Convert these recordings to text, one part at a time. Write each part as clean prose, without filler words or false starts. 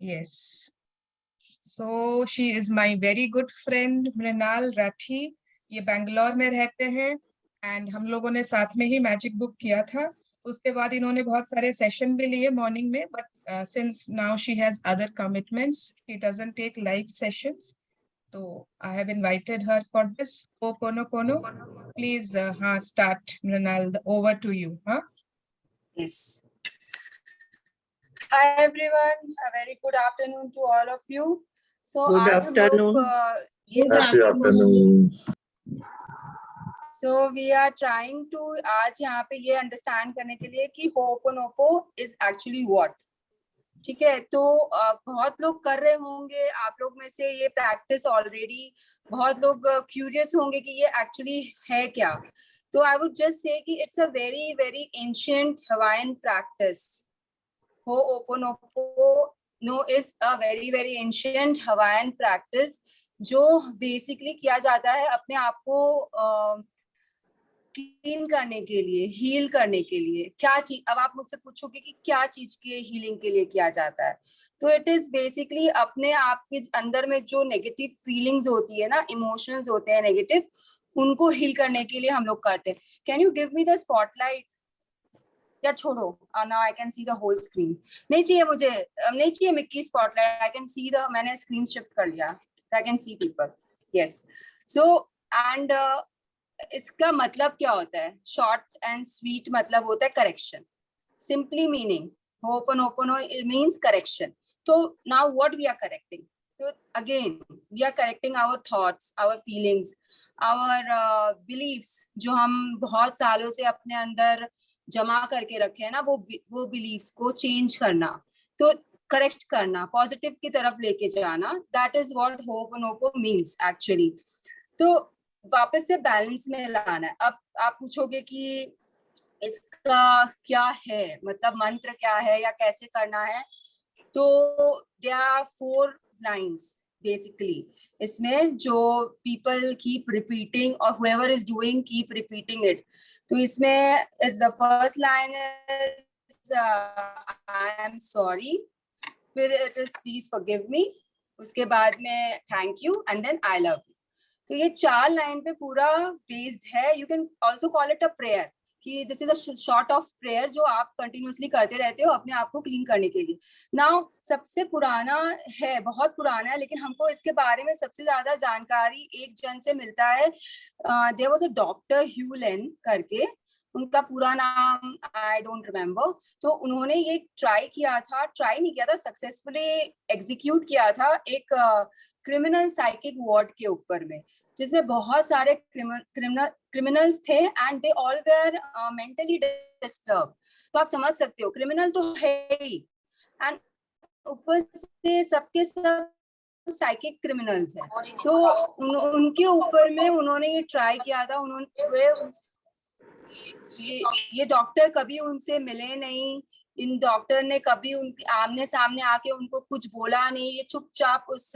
Yes. So she is my very good friend Mrinal Rathi. ये बैंगलोर में रहते हैं एंड हम लोगों ने साथ में ही मैजिक बुक किया था. उसके बाद इन्होंने बहुत सारे सेशन भी लिए मॉर्निंग में, but since now she has other commitments she doesn't take live sessions. तो I have invited her for this Ho'oponopono. Please, हाँ, start, Mrinal. Over to you. Huh? Yes. Hi everyone. A very good afternoon to all of you. So Good आज हम लोग afternoon. Happy afternoon. So we are trying to आज यहाँ पे ये understand करने के लिए कि Ho'oponopo is actually what. ठीक है, तो बहुत लोग कर रहे होंगे, आप लोग में से ये प्रैक्टिस ऑलरेडी, बहुत लोग क्यूरियस होंगे कि ये एक्चुअली है क्या. तो आई वुड जस्ट से कि it's a very very ancient Hawaiian practice. Ho'oponopono is a very very ancient Hawaiian practice जो बेसिकली किया जाता है अपने आप को क्लीन करने के लिए, हील करने के लिए. क्या चीज, अब आप मुझसे पूछोगे कि क्या चीज के हीलिंग के लिए किया जाता है, तो इट इज बेसिकली अपने आप के अंदर में जो नेगेटिव फीलिंग्स होती है ना, इमोशंस होते हैं नेगेटिव, उनको हील करने के लिए हम लोग करते हैं. Can you give me the spotlight? या छोड़ो, now I can see the whole screen. नहीं चाहिए मुझे, नहीं चाहिए मिक्की spotlight. I can see the, मैंने स्क्रीन शिफ्ट कर लिया, I can see people. Yes. So and इसका मतलब क्या होता है? शॉर्ट एंड स्वीट मतलब होता है correction. Simply meaning Ho'oponopono means correction. तो now what we are correcting? तो again we are correcting our thoughts, our feelings, our beliefs जो हम बहुत सालों से अपने अंदर जमा करके रखे हैं ना, वो बिलीव्स को चेंज करना, तो करेक्ट करना, पॉजिटिव की तरफ लेके जाना. That is what Ho'oponopono means actually. तो वापस से बैलेंस में लाना है. अब आप पूछोगे कि इसका क्या है, मतलब मंत्र क्या है या कैसे करना है? तो देयर आर 4 लाइंस बेसिकली इसमें, जो पीपल कीप रिपीटिंग और whoever is doing keep repeating it. तो इसमें it's the first line is I am sorry, फिर it is please forgive me, उसके बाद में thank you and then I love you. तो ये 4 लाइन पे पूरा बेस्ड है. You can also call it a prayer, कि this is a short of prayer जो आप कंटिन्यूअसली करते रहते हो अपने आप को क्लीन करने के लिए. नाउ सबसे पुराना है, बहुत पुराना है, लेकिन हमको इसके बारे में सबसे ज्यादा जानकारी एक जन से मिलता है. देयर वाज अ डॉक्टर ह्यू लेन करके, उनका पूरा नाम आई डोंट रिमेम्बर. तो उन्होंने ये ट्राई नहीं किया था, सक्सेसफुली एग्जीक्यूट किया था एक क्रिमिनल साइकिक वार्ड के ऊपर में, जिसमें बहुत सारे क्रिमिनल्स थे and they all were mentally disturb. तो आप समझ सकते हो, क्रिमिनल तो है ही एंड ऊपर से सबके सब साइकिक क्रिमिनल्स हैं. तो उनके ऊपर में उन्होंने ये ट्राई किया था. उन्होंने ये डॉक्टर कभी उनसे मिले नहीं, इन डॉक्टर ने कभी उनके आमने सामने आके उनको कुछ बोला नहीं. ये चुपचाप उस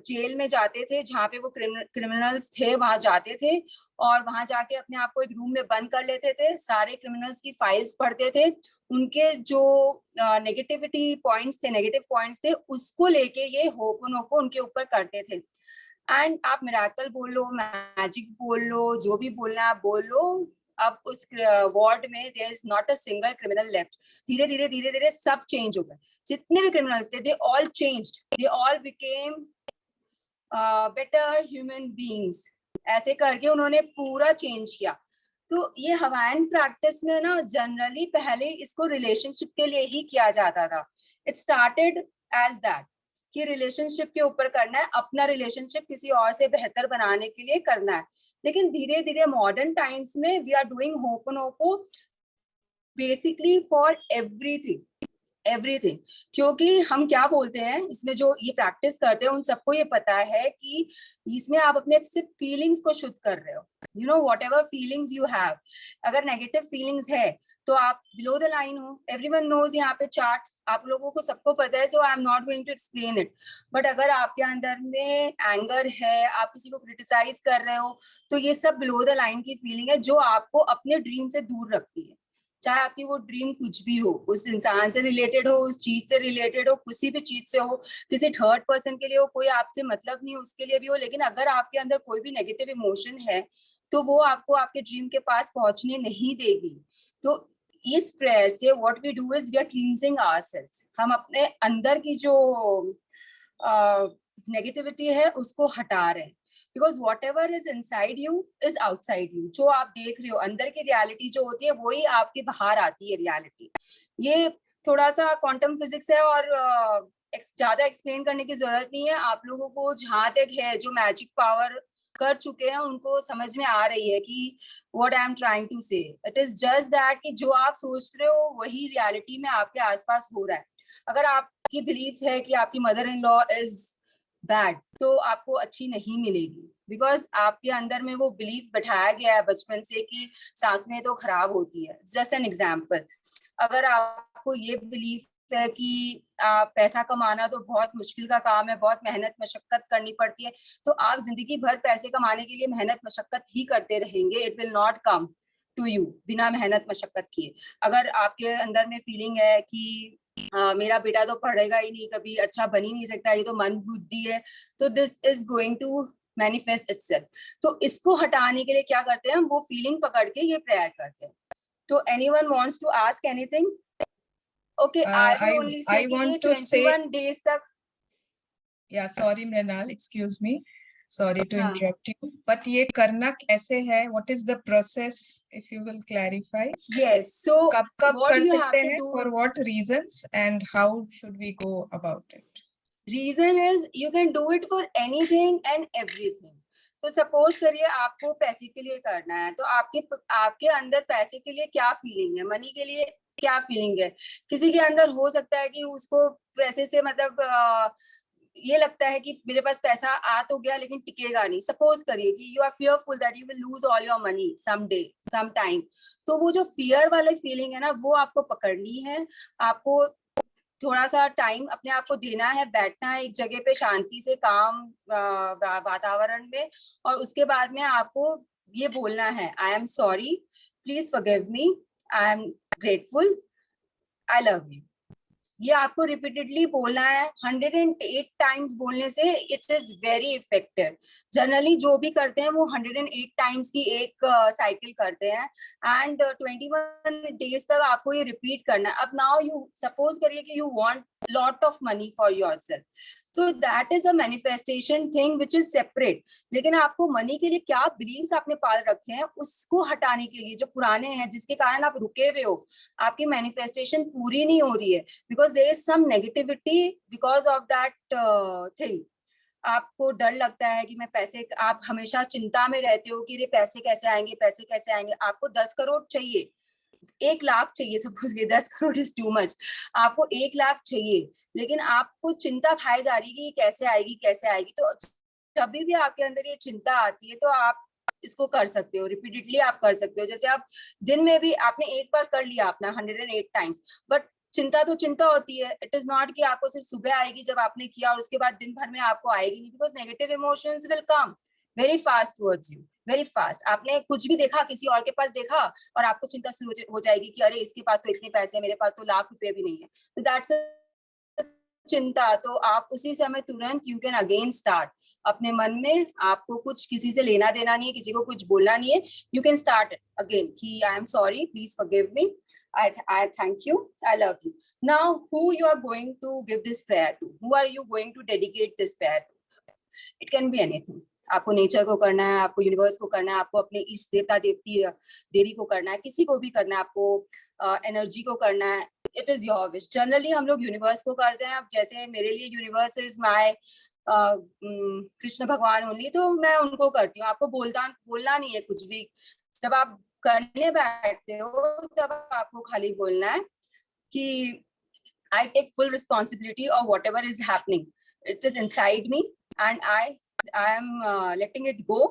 जेल में जाते थे जहाँ पे वो क्रिमिनल्स थे, वहां जाते थे और वहां जाके अपने आप को एक रूम में बंद कर लेते थे, सारे क्रिमिनल्स की फाइल्स पढ़ते थे, उनके जो नेगेटिव पॉइंट्स थे उसको लेके ये Ho'oponopono उनके ऊपर करते थे. एंड आप मिराकल बोल लो, मैजिक बोल लो, जो भी बोलना है आप बोल लो. अब उस वार्ड में there is not a single criminal left. धीरे धीरे सब चेंज हो गए. जितने भी क्रिमिनल्स थे they all changed, they all became better human beings. ऐसे करके उन्होंने पूरा चेंज किया. तो ये हवाईन प्रैक्टिस में ना जनरली पहले इसको रिलेशनशिप के लिए ही किया जाता था. इट स्टार्टेड एज दैट कि रिलेशनशिप के ऊपर करना है, अपना रिलेशनशिप किसी और से बेहतर बनाने के लिए करना है. लेकिन धीरे धीरे मॉडर्न टाइम्स में we are doing Ho'oponopono basically for everything. क्योंकि हम क्या बोलते हैं, इसमें जो ये प्रैक्टिस करते हैं उन सबको ये पता है कि इसमें आप अपने सिर्फ फीलिंग्स को शुद्ध कर रहे हो. You know, whatever feelings you have, अगर नेगेटिव फीलिंग्स है तो आप बिलो द लाइन हो. एवरीवन नोज, यहाँ पे चार्ट आप लोगों को सबको पता है, so I am not going to explain it. But अगर आपके अंदर में एंगर है, आप किसी को क्रिटिसाइज कर रहे हो, तो ये सब बिलो द लाइन की फीलिंग है जो आपको अपने ड्रीम से दूर रखती है. चाहे आपकी वो ड्रीम कुछ भी हो, उस इंसान से रिलेटेड हो, उस चीज से रिलेटेड हो, किसी भी चीज से हो, किसी थर्ड पर्सन के लिए हो, कोई आपसे मतलब नहीं उसके लिए भी हो, लेकिन अगर आपके अंदर कोई भी नेगेटिव इमोशन है तो वो आपको आपके ड्रीम के पास पहुंचने नहीं देगी। तो इस प्रेयर से what we do is we are cleansing ourselves, हम अपने अंदर की जो नेगेटिविटी है उसको हटा रहे हैं। Because what ever is inside you is outside you, जो आप देख रहे हो अंदर की रियलिटी जो होती है वही आपके बाहर आती है रियलिटी। ये थोड़ा सा क्वांटम फिजिक्स है और ज्यादा एक्सप्लेन करने की जरूरत नहीं है। आप लोगों को जहां तक है जो मैजिक पावर कर चुके हैं उनको समझ में आ रही है कि what I am trying to say. It is just that कि जो आप सोच रहे हो वही रियलिटी में आपके आसपास हो रहा है। अगर आपकी बिलीफ है कि आपकी mother in law is bad तो आपको अच्छी नहीं मिलेगी, बिकॉज आपके अंदर में वो बिलीफ बैठाया गया है बचपन से कि सासुएं तो खराब होती है। जस्ट एन एग्जाम्पल, अगर आपको ये बिलीफ है कि पैसा कमाना तो बहुत मुश्किल का काम है, बहुत मेहनत मशक्कत करनी पड़ती है, तो आप जिंदगी भर पैसे कमाने के लिए मेहनत मशक्कत ही करते रहेंगे। It will not come to you बिना मेहनत मशक्कत किए। अगर आपके अंदर में फीलिंग है कि मेरा बेटा तो पढ़ेगा ही नहीं, कभी अच्छा बन ही नहीं सकता, ये तो मन बुद्धि है, तो this is going to manifest itself. तो इसको हटाने के लिए क्या करते हैं हम, वो फीलिंग पकड़ के ये प्रेयर करते हैं। तो anyone wants to ask anything? Okay, I will only say I कि ये want to say 21 डेज तक। sorry Mrinal, excuse me, sorry to हाँ, interrupt you, but ये करना कैसे है? What is the process, if you will clarify? yes, so कब कब what कर you have सकते to हैं? do, For what reasons and how should we go about it? Reason is you can do it for anything and everything. तो suppose करिए आपको पैसे के लिए करना है, तो आपके अंदर पैसे के लिए क्या फीलिंग है, मनी के लिए क्या फीलिंग है। किसी के अंदर हो सकता है कि उसको पैसे से मतलब ये लगता है कि मेरे पास पैसा आ तो गया लेकिन टिकेगा नहीं। सपोज करिए कि you are fearful that you will lose all your money some day some time. तो वो जो फियर वाली फीलिंग है ना, वो आपको पकड़नी है। आपको थोड़ा सा टाइम अपने आप को देना है, बैठना है एक जगह पे शांति से, काम वातावरण में, और उसके बाद में आपको ये बोलना है, आई am sorry, please forgive me, I am grateful, I love you. ये आपको रिपीटेडली बोलना है। 108 टाइम्स बोलने से it is very effective. Generally जो भी करते हैं वो 108 टाइम्स की एक साइकिल करते हैं एंड 21 डेज तक आपको ये रिपीट करना है। अब नाउ यू सपोज करिए कि you want lot of money for yourself, तो that is a manifestation thing which is separate. लेकिन आपको मनी के लिए क्या बिलीव्स आपने पाल रखे हैं उसको हटाने के लिए, जो पुराने हैं जिसके कारण आप रुके हुए हो, आपकी मैनिफेस्टेशन पूरी नहीं हो रही है because there is some negativity because of that thing। आपको डर लगता है कि मैं पैसे, आप हमेशा चिंता में रहते हो कि ये पैसे कैसे आएंगे, पैसे कैसे आएंगे। आपको 10 करोड़ चाहिए, 1 लाख चाहिए, सपोज ये 10 करोड़ इज टू मच, आपको 1 लाख चाहिए, लेकिन आपको चिंता खाई जा रही है कि कैसे आएगी कैसे आएगी। तो कभी भी आपके अंदर ये चिंता आती है तो आप इसको कर सकते हो, रिपीटेडली आप कर सकते हो। जैसे आप दिन में भी आपने एक बार कर लिया अपना 108 टाइम्स, बट चिंता तो चिंता होती है। इट इज नॉट कि आपको सिर्फ सुबह आएगी जब आपने किया और उसके बाद दिन भर में आपको आएगी नहीं, because negative emotions will come very fast towards you, very fast. आपने कुछ भी देखा, किसी और के पास देखा और आपको चिंता शुरू हो जाएगी कि अरे इसके पास तो इतने पैसे हैं, मेरे पास तो लाख रुपए भी नहीं है। तो दैट्स चिंता। तो आप उसी समय तुरंत यू कैन अगेन स्टार्ट अपने मन में, आपको कुछ किसी से लेना देना नहीं है, किसी को कुछ बोलना नहीं है। यू कैन स्टार्ट अगेन कि I am sorry, please forgive me, I thank you, I love you. Now who you are going to give this prayer to, who are you going to dedicate this prayer to? It can be anything। आपको nature को करना है, आपको universe को करना है, आपको अपने इष्ट देवता देवी को करना है, किसी को भी करना है, आपको एनर्जी को करना है। It is your wish. Generally हम लोग यूनिवर्स को करते हैं। अब जैसे मेरे लिए यूनिवर्स इज माय कृष्ण भगवान ओनली, तो मैं उनको करती हूँ। आपको बोलना नहीं है कुछ भी। जब आप करने बैठते हो तब आपको खाली बोलना है कि I take full responsibility of whatever is happening, it is inside me and I am letting it go,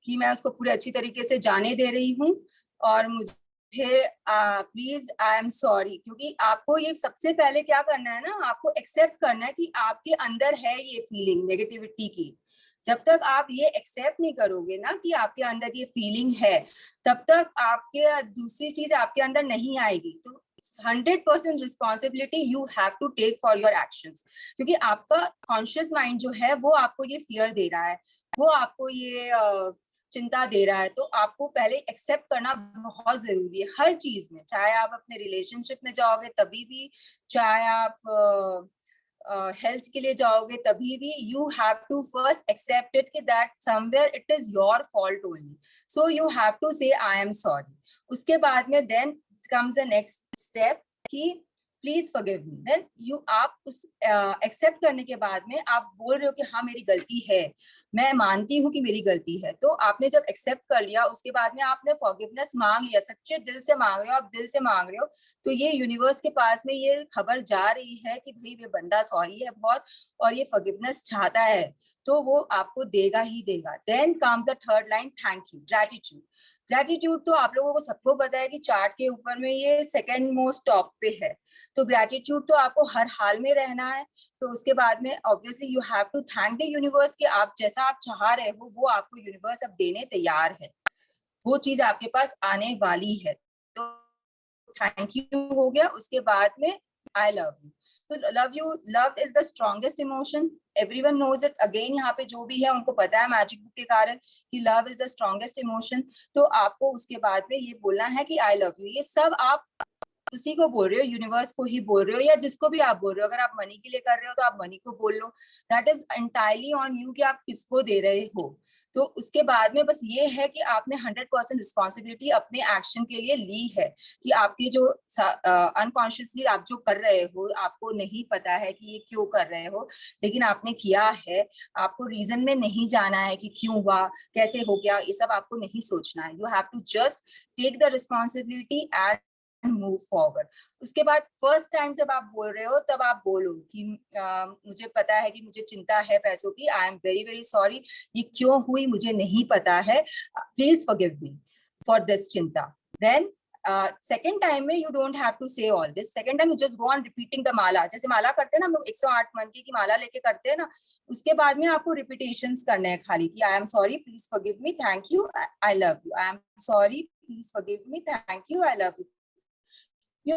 कि मैं उसको पूरे अच्छी तरीके से जाने दे रही हूँ। और मुझे प्लीज आई एम सॉरी, क्योंकि आपको ये सबसे पहले क्या करना है ना, आपको एक्सेप्ट करना है कि आपके अंदर है ये फीलिंग नेगेटिविटी की। जब तक आप ये एक्सेप्ट नहीं करोगे ना कि आपके अंदर ये फीलिंग है, तब तक आपके दूसरी चीज आपके अंदर नहीं आएगी। तो 100% responsibility you have to take for your actions, क्योंकि आपका कॉन्शियस माइंड जो है वो आपको ये फियर दे रहा है, वो आपको ये चिंता दे रहा है। तो आपको पहले एक्सेप्ट करना बहुत जरूरी है हर चीज में, चाहे आप अपने रिलेशनशिप में जाओगे तभी भी, चाहे आप हेल्थ के लिए जाओगे तभी भी, you have to first accept it कि that somewhere it is your fault only, so you have to say I am sorry. उसके बाद में then comes the next step कि please forgive me. Then you आप उस accept करने के बाद में आप बोल रहे हो कि हाँ मेरी गलती है, मैं मानती हूँ कि मेरी गलती है। तो आपने जब एक्सेप्ट कर लिया, उसके बाद में आपने फॉरगिवनेस मांग लिया, सच्चे दिल से मांग रहे हो, आप दिल से मांग रहे हो, तो ये यूनिवर्स के पास में ये खबर जा रही है कि भाई ये बंदा सॉरी है बहुत और ये फॉरगिवनेस चाहता है, तो वो आपको देगा ही देगा। Then comes the third line, thank you, gratitude. Gratitude तो आप लोगों को सबको पता है कि चार्ट के ऊपर में ये सेकंड मोस्ट टॉप पे है। तो ग्रेटिट्यूड तो आपको हर हाल में रहना है। तो उसके बाद में obviously you have to thank the universe कि आप जैसा आप चाह रहे हो वो आपको यूनिवर्स अब देने तैयार है, वो चीज आपके पास आने वाली है। तो थैंक यू हो गया। उसके बाद में आई लव यू। तो love you, love is the strongest emotion, everyone knows it. Again यहाँ पे जो भी है उनको पता है मैजिक बुक के कारण कि love is the strongest emotion. तो आपको उसके बाद में ये बोलना है कि आई लव यू। ये सब आप उसी को बोल रहे हो, यूनिवर्स को ही बोल रहे हो, या जिसको भी आप बोल रहे हो। अगर आप मनी के लिए कर रहे हो तो आप मनी को बोल लो, that is entirely on you कि आप किसको दे रहे हो। तो उसके बाद में बस ये है कि आपने 100% रिस्पॉन्सिबिलिटी अपने एक्शन के लिए ली है, कि आपके जो अनकॉन्शियसली आप जो कर रहे हो, आपको नहीं पता है कि ये क्यों कर रहे हो, लेकिन आपने किया है। आपको रीजन में नहीं जाना है कि क्यों हुआ, कैसे हो गया, ये सब आपको नहीं सोचना है। You have to just take the responsibility and move forward. उसके बाद फर्स्ट टाइम जब आप बोल रहे हो तब आप बोलो कि मुझे पता है कि मुझे चिंता है पैसों की, I am very very sorry, ये क्यों हुई मुझे नहीं पता है, please forgive me for this चिंता। देन सेकेंड टाइम में you don't have to say all this. Second time you just go on repeating the mala. जैसे माला करते हैं ना हम लोग 108 मंत्र की माला लेके करते हैं ना, उसके बाद में आपको रिपीटेशंस करने हैं खाली कि I am sorry, please forgive me, thank you, I love you, I am sorry, please forgive me, thank you, I love you. You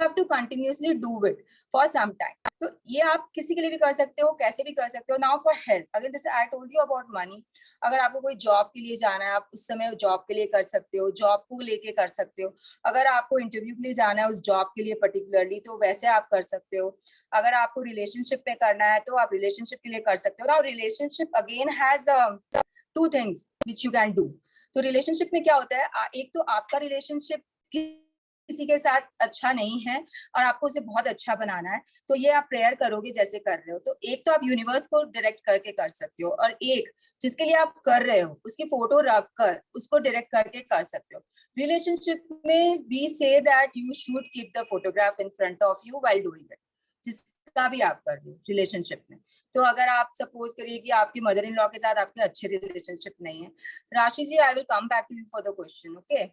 have to continuously do it for some time. तो ये आप किसी के लिए भी कर सकते हो, कैसे भी कर सकते हो। Now for health, अगर जैसे I told you about money, अगर आपको कोई जॉब के लिए जाना है, आप उस समय जॉब के लिए कर सकते हो, जॉब को लेके कर सकते हो। अगर आपको इंटरव्यू के लिए जाना है उस जॉब के लिए पर्टिकुलरली, तो वैसे आप कर सकते हो। अगर आपको रिलेशनशिप में करना है तो आप रिलेशनशिप के लिए कर सकते हो। Now relationship again has two things which you can do. तो रिलेशनशिप में क्या होता है, एक तो आपका रिलेशनशिप किसी के साथ अच्छा नहीं है और आपको उसे बहुत अच्छा बनाना है, तो ये आप प्रेयर करोगे जैसे कर रहे हो। तो एक तो आप यूनिवर्स को डायरेक्ट करके कर सकते हो, और एक जिसके लिए आप कर रहे हो उसकी फोटो रख कर उसको डायरेक्ट करके कर सकते हो। रिलेशनशिप में we say that you should keep the photograph in front of you while doing it, जिसका भी आप कर रहे हो रिलेशनशिप में। तो अगर आप सपोज करिए कि आपकी मदर इन लॉ के साथ आपके अच्छे रिलेशनशिप नहीं है, Rashi ji I will come back to you for the question, okay.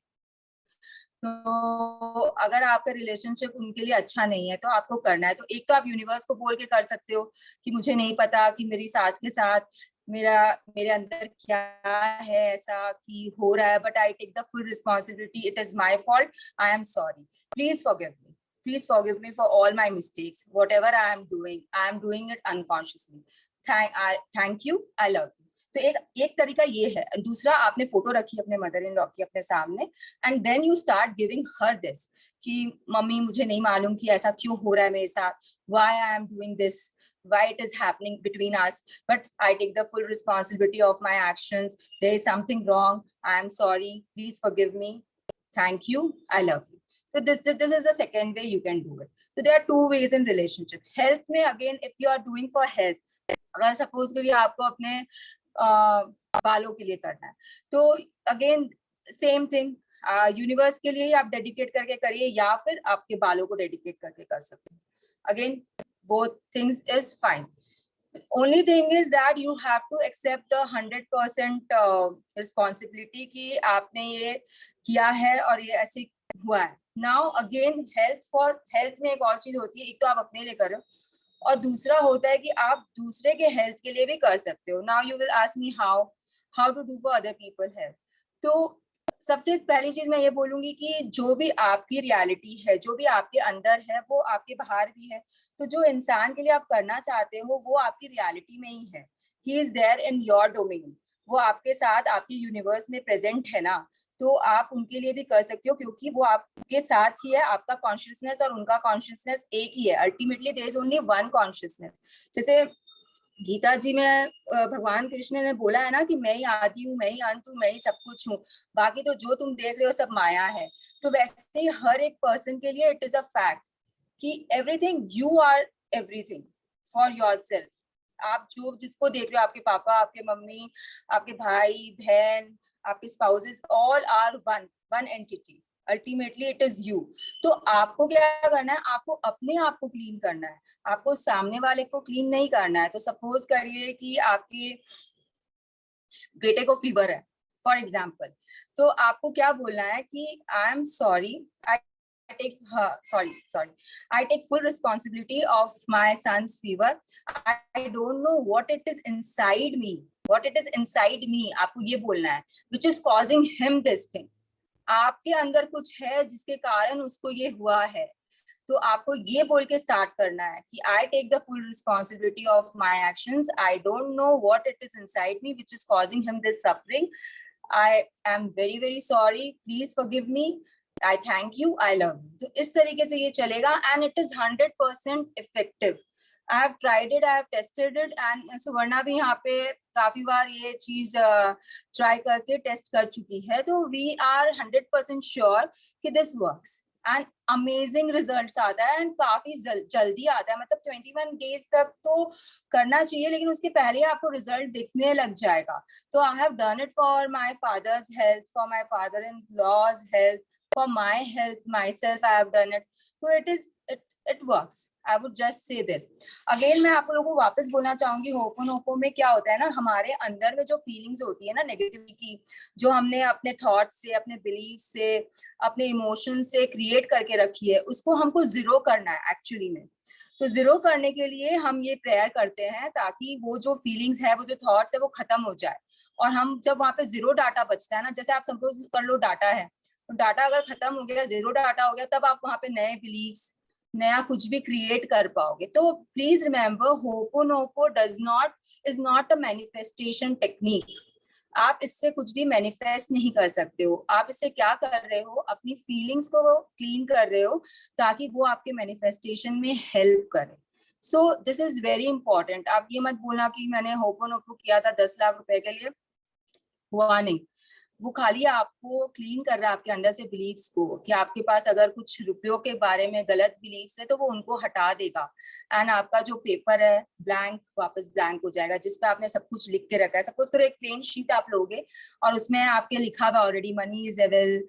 तो अगर आपका रिलेशनशिप उनके लिए अच्छा नहीं है तो आपको करना है। तो एक तो आप यूनिवर्स को बोल के कर सकते हो कि मुझे नहीं पता कि मेरी सास के साथ मेरे अंदर क्या है ऐसा कि हो रहा है, but I take the full responsibility, it is my fault, I am sorry, please forgive me, please forgive me for all my mistakes, whatever I am doing it unconsciously, thank you, I love you. तो एक तरीका ये है। दूसरा, आपने photo रखी अपने mother in law की अपने सामने, and then you start giving her this कि मम्मी मुझे नहीं मालूम कि ऐसा क्यों हो रहा है मेरे साथ, why I am doing this, why it is happening between us, but I take the full responsibility of my actions, there is something wrong, I am sorry, please forgive me, thank you, I love you. So this is the second way you can do it. So there are two ways in relationship. Health में again, if you are doing for health, अगर suppose करिए आपको अपने बालों के लिए करना है, तो अगेन सेम थिंग, यूनिवर्स के लिए आप डेडिकेट करके करिए या फिर आपके बालों को डेडिकेट करके कर सकते हैं। Again both things is fine. Only thing is that you have to accept the 100% responsibility कि आपने ये किया है और ये ऐसे हुआ है। Now again health में एक और चीज होती है, एक तो आप अपने लिए कर रहे हो, और दूसरा होता है कि आप दूसरे के हेल्थ के लिए भी कर सकते हो. Now you will ask me how to do for other people health. तो सबसे पहली चीज मैं ये बोलूंगी कि जो भी आपकी रियलिटी है, जो भी आपके अंदर है, वो आपके बाहर भी है. तो जो इंसान के लिए आप करना चाहते हो वो आपकी रियलिटी में ही है. He is there in your domain. वो आपके साथ आपके यूनिवर्स में प्रेजेंट है ना. तो आप उनके लिए भी कर सकते हो क्योंकि वो आपके साथ ही है. आपका कॉन्शियसनेस और उनका कॉन्शियसनेस एक ही है. Ultimately there is only one consciousness. जैसे गीता जी में भगवान कृष्ण ने बोला है ना कि मैं ही आदि हूँ, मैं ही अंत हूँ, मैं ही सब कुछ हूँ, बाकी तो जो तुम देख रहे हो सब माया है. तो वैसे ही हर एक पर्सन के लिए इट इज अ फैक्ट कि everything, you are everything for yourself. आप जो जिसको देख रहे हो, आपके पापा, आपके मम्मी, आपके भाई बहन, आपके spouses, all are one entity. Ultimately it is you. तो आपको क्या करना है? आपको अपने आप को क्लीन करना है. आपको सामने वाले को क्लीन नहीं करना है. तो सपोज करिए कि आपके बेटे को फीवर है फॉर एग्जाम्पल. तो आपको क्या बोलना है कि I am sorry, I take full responsibility of my son's fever. I don't know what it is inside me. आपको ये बोलना है, which is causing him this thing. आपके अंदर कुछ है जिसके कारण उसको ये हुआ है. तो आपको ये बोल के स्टार्ट करना है कि I take the full responsibility of my actions. I don't know what it is inside me which is causing him this suffering. I am very very sorry. Please forgive me. I thank you. I love you. तो इस तरीके से ये चलेगा and it is 100% effective. I have tried it, I have tested it and सुवर्णा भी यहाँ पे काफी बार ये चीज ट्राई करके टेस्ट कर चुकी है. तो we are 100% sure कि this works and amazing results आता है and काफी जल्दी आता है. मतलब 21 days तक तो करना चाहिए लेकिन उसके पहले आपको रिजल्ट दिखने लग जाएगा. तो I have done it for my father's health, for my father-in-law's health, for my health, myself I have done it. So it works. I would just say this. Again मैं आप लोगों को वापस बोलना चाहूंगी, होपोनोपो में क्या होता है ना, हमारे अंदर में जो फीलिंग्स होती है ना नेगेटिविटी की, जो हमने अपने थॉट्स से, अपने बिलीफ से, अपने इमोशन से क्रिएट करके रखी है, उसको हमको जीरो करना है एक्चुअली में. तो जीरो करने के लिए हम ये प्रेयर करते हैं ताकि वो जो फीलिंग्स है, वो जो थॉट्स है, वो खत्म हो जाए. और हम जब वहाँ पे जीरो डाटा बचता है ना, जैसे आप सपोज कर लो डाटा है, तो डाटा अगर खत्म हो गया, जीरो डाटा हो गया, तब आप वहाँ पे नए बिलीव्स, नया कुछ भी क्रिएट कर पाओगे. तो please remember, ho'oponopono is not a manifestation technique. आप इससे कुछ भी मैनिफेस्ट नहीं कर सकते हो. आप इससे क्या कर रहे हो? अपनी फीलिंग्स को क्लीन कर रहे हो ताकि वो आपके मैनिफेस्टेशन में हेल्प करे. So this is very important. आप ये मत बोलना कि मैंने होपोनोपो किया था 10 लाख रुपए के लिए, हुआ नहीं. वो खाली आपको क्लीन कर रहा है आपके अंदर से बिलीव्स को, कि आपके पास अगर कुछ रुपयों के बारे में गलत बिलीव्स है तो वो उनको हटा देगा एंड आपका जो पेपर है ब्लैंक, वापस ब्लैंक हो जाएगा, जिसपे आपने सब कुछ लिख के रखा है. सपोज करो एक प्लेन शीट आप लोगे और उसमें आपके लिखा हुआ ऑलरेडी मनी इज एविल,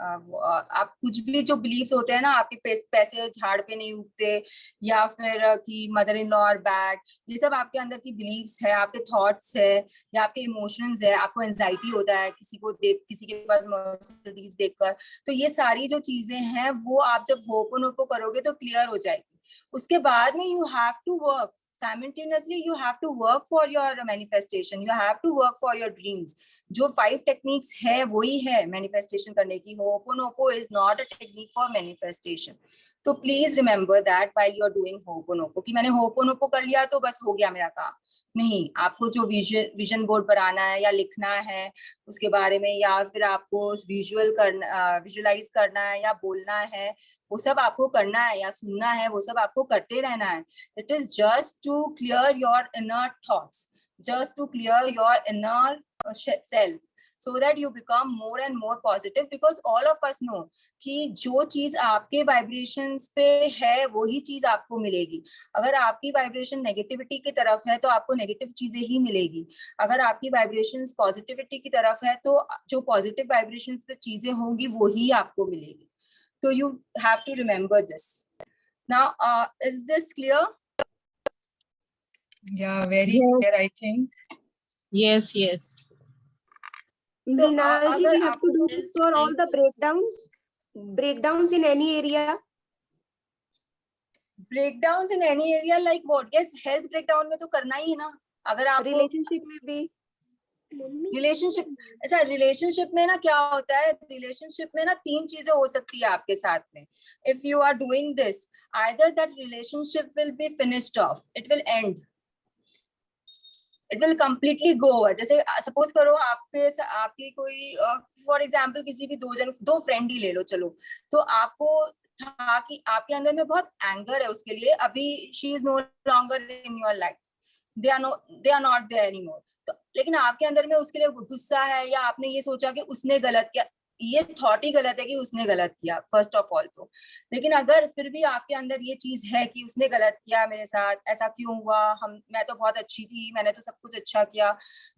आप कुछ भी जो बिलीव्स होते हैं ना, आपके पैसे झाड़ पे नहीं उगते, या फिर कि mother in law are bad, ये सब आपके अंदर की बिलीव्स है, आपके थॉट्स है या आपके इमोशंस है. आपको एंजाइटी होता है किसी के पास मर्सिडीज देखकर. तो ये सारी जो चीजें हैं वो आप जब होपोनोपो करोगे तो क्लियर हो जाएगी. उसके बाद में you have to work simultaneously. You have to work for your manifestation. You have to work for your dreams. जो 5 techniques है वही है manifestation करने की. Ho'oponopo is not a technique for manifestation. तो please remember that while you are doing Ho'oponopo कि मैंने Ho'oponopo कर लिया तो बस हो गया मेरा काम. नहीं, आपको जो विजन बोर्ड बनाना है या लिखना है उसके बारे में, या फिर आपको विजुअलाइज करना है या बोलना है, वो सब आपको करना है, या सुनना है, वो सब आपको करते रहना है. It is just to clear your inner thoughts, just to clear your inner self, so that you become more and more positive. Because all of us know कि जो चीज आपके वाइब्रेशंस पे है वही चीज आपको मिलेगी. अगर आपकी वाइब्रेशन नेगेटिविटी की तरफ है तो आपको नेगेटिव चीजें ही मिलेगी. अगर आपकी वाइब्रेशंस पॉजिटिविटी की तरफ है तो जो पॉजिटिव वाइब्रेशंस पे चीजें होंगी वो ही आपको मिलेगी. तो you have to remember this. Now, is this clear? Yeah, very clear, I think. Yes, yes. So, Mrinal ji, अगर we have to do this for all the breakdowns in any area. breakdowns in any area like what? Yes, health breakdown में तो करना ही है ना. अगर आपको relationship में भी रिलेशनशिप, अच्छा रिलेशनशिप में ना क्या होता है, रिलेशनशिप में ना 3 चीजें हो सकती है आपके साथ में. If you are doing this, either that relationship will be finished off, it will end, it will completely go over. जैसे सपोज करो आपकी कोई फॉर एग्जांपल किसी भी दो फ्रेंड ही ले लो चलो, तो आपको था कि आपके अंदर में बहुत एंगर है उसके लिए, अभी she is no longer in your life, they are not there anymore. तो लेकिन आपके अंदर में उसके लिए गुस्सा है, या आपने ये सोचा कि उसने गलत किया. ये थॉट ही गलत है कि उसने गलत किया फर्स्ट ऑफ ऑल तो. लेकिन अगर फिर भी आपके अंदर ये चीज है कि उसने गलत किया मेरे साथ, ऐसा क्यों हुआ, मैं तो बहुत अच्छी थी, मैंने तो सब कुछ अच्छा किया,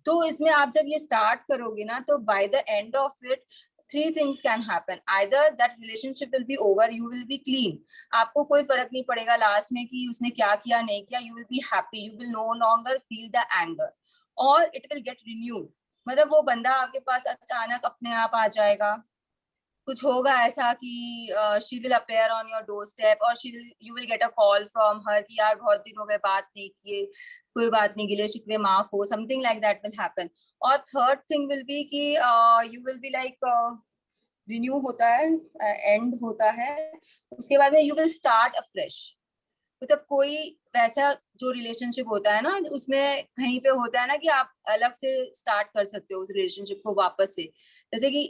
तो इसमें आप जब ये स्टार्ट करोगे ना, तो by the end of it 3 things can happen. Either that relationship will be over, you will be clean. आपको कोई फर्क नहीं पड़ेगा लास्ट में कि उसने क्या किया नहीं किया. You will be happy. You will no longer feel the anger, or it will get renewed. मतलब वो बंदा आपके पास अचानक अपने आप आ जाएगा. कुछ होगा ऐसा कि she will appear on your doorstep, और you will get a call from her कि यार बहुत दिन हो गए बात नहीं किए, कोई बात नहीं, गिले शिकवे माफ हो, something like that will happen. और third thing will be कि you will be like renew होता है, end होता है, उसके बाद में you will start afresh. मतलब कोई वैसा जो रिलेशनशिप होता है ना, उसमें कहीं पे होता है ना कि आप अलग से स्टार्ट कर सकते हो उस रिलेशनशिप को वापस से. जैसे कि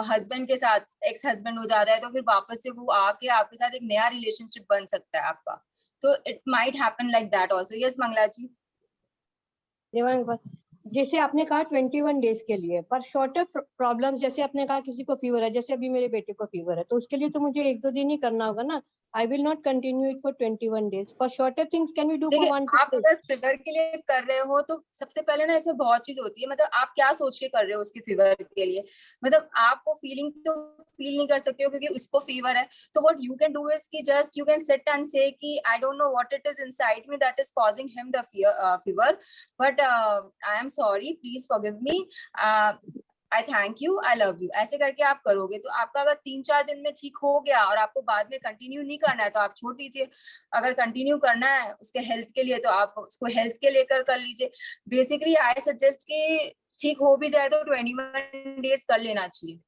हस्बैंड के साथ एक्स हस्बैंड हो जाता है, तो फिर वापस से वो आके आपके साथ एक नया रिलेशनशिप बन सकता है आपका. तो it might happen like that also. Yes Mangala ji. जैसे आपने कहा 21 डेज के लिए, पर शॉर्टर प्रॉब्लम्स, जैसे आपने कहा किसी को फीवर है, जैसे अभी मेरे बेटे को फीवर है, तो उसके लिए तो मुझे 1-2 दिन ही करना होगा ना. I will not continue it for 21 days. For shorter things can we do for 1-2 days? आप अगर फीवर के लिए कर रहे हो तो सबसे पहले ना इसमें बहुत चीज होती है. मतलब आप क्या सोच के कर रहे हो उसके फीवर के लिए. मतलब आप वो फीलिंग तो फील नहीं कर सकते हो क्योंकि उसको फीवर है. तो what you can do is कि just you can sit and say कि I don't know what it is inside me that is causing him the fever, but I am sorry, please forgive me, I thank you, I love you. ऐसे करके आप करोगे तो आपका अगर 3-4 दिन में ठीक हो गया और आपको बाद में कंटिन्यू नहीं करना है तो आप छोड़ दीजिए. अगर कंटिन्यू करना है उसके हेल्थ के लिए तो आप उसको हेल्थ के लेकर कर लीजिए. बेसिकली आई सजेस्ट कि ठीक हो भी जाए तो 21 डेज कर लेना चाहिए.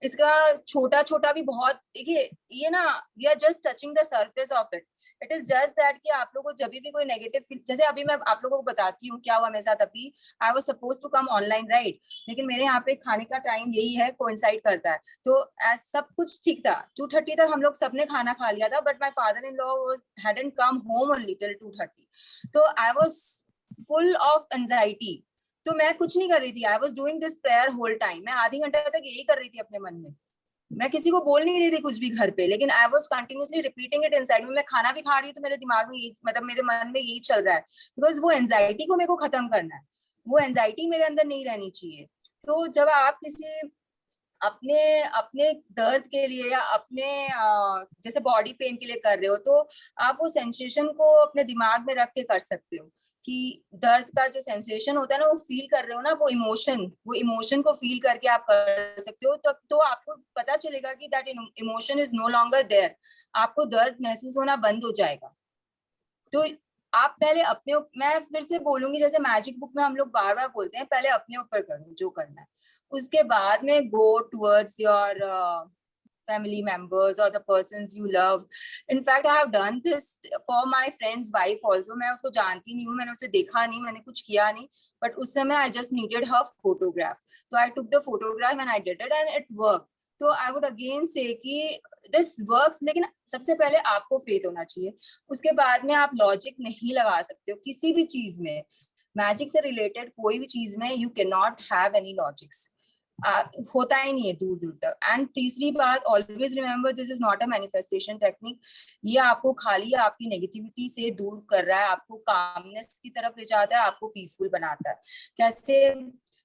इसका छोटा छोटा भी बहुत, देखिए ये ना, we are just touching the surface of it. It is just that कि आप लोगों को जब भी कोई नेगेटिव फील, जैसे अभी मैं आप लोगों को बताती हूँ क्या हुआ मेरे साथ. अभी I was suppose to come online right, लेकिन मेरे यहाँ पे खाने का टाइम यही है, कोइंसाइड करता है, तो सब कुछ ठीक था. 2:30 तक हम लोग सबने खाना खा लिया था, but my father in law hadn't come home only till 2:30. तो I was full of anxiety. तो मैं कुछ नहीं कर रही थी. I was doing this prayer whole time. मैं आधी घंटे तक यही कर रही थी अपने मन में. मैं किसी को बोल नहीं रही थी कुछ भी घर पे, लेकिन I was continuously repeating it inside. मैं खाना भी खा रही हूँ तो मेरे दिमाग में यही, मतलब मेरे मन में यही चल रहा है, बिकॉज वो एंजाइटी को मेरे को खत्म करना है. वो एंजाइटी मेरे अंदर नहीं रहनी चाहिए. तो जब आप किसी अपने अपने दर्द के लिए या अपने जैसे बॉडी पेन के लिए कर रहे हो, तो आप वो सेंसेशन को अपने दिमाग में रख के कर सकते हो कि दर्द का जो सेंसेशन होता है ना, वो फील कर रहे हो ना, वो इमोशन को फील करके आप कर सकते हो. तो आपको पता चलेगा कि that emotion is no longer there. आपको दर्द महसूस होना बंद हो जाएगा. तो आप पहले अपने, मैं फिर से बोलूंगी जैसे मैजिक बुक में हम लोग बार बार बोलते हैं, पहले अपने ऊपर करो जो करना है, उसके बाद में go towards your family members or the persons you love. In fact, I have done this for my friend's wife also. मैं उसको जानती नहीं हूँ, मैंने उसे देखा नहीं, मैंने कुछ किया नहीं, but उस समय I just needed her photograph. So I took the photograph and I did it and it worked. तो I would again say कि this works, लेकिन सबसे पहले आपको फेथ होना चाहिए. उसके बाद में आप लॉजिक नहीं लगा सकते हो किसी भी चीज में. मैजिक से रिलेटेड कोई भी चीज में you cannot have any logics. होता ही नहीं है दूर दूर तक. एंड तीसरी बात, always remember this is not a manifestation technique. ये आपको खाली आपकी नेगेटिविटी से दूर कर रहा है, आपको कामनेस की तरफ ले जाता है, आपको पीसफुल बनाता है. कैसे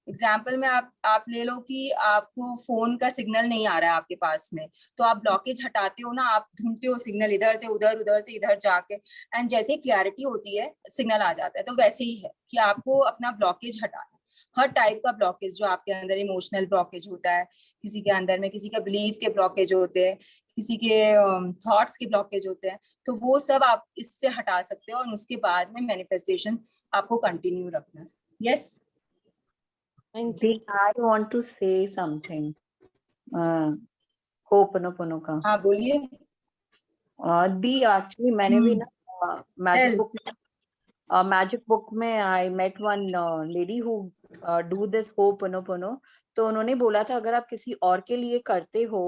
एग्जाम्पल में आप ले लो कि आपको फोन का सिग्नल नहीं आ रहा है आपके पास में, तो आप ब्लॉकेज हटाते हो ना, आप ढूंढते हो सिग्नल इधर से उधर, उधर से इधर जाके, एंड जैसे क्लैरिटी होती है सिग्नल आ जाता है. तो वैसे ही है कि आपको अपना ब्लॉकेज हटाना. हर टाइप का ब्लॉकेज जो आपके अंदर इमोशनल ब्लॉकेज होता है, किसी के अंदर में किसी का बिलीफ के ब्लॉकेज होते हैं, किसी के थॉट्स के ब्लॉकेज होते हैं, तो वो सब आप इससे हटा सकते हो और उसके बाद में मैनिफेस्टेशन आपको कंटिन्यू रखना है. Yes. Thank you. I want to say something. होपनोपोनो का. हाँ बोलिए. दी एक्चुअली मैंने भी ना Tell. मैजिक बुक में I met one lady who do this ho'oponopono. तो उन्होंने बोला था अगर आप किसी और के लिए करते हो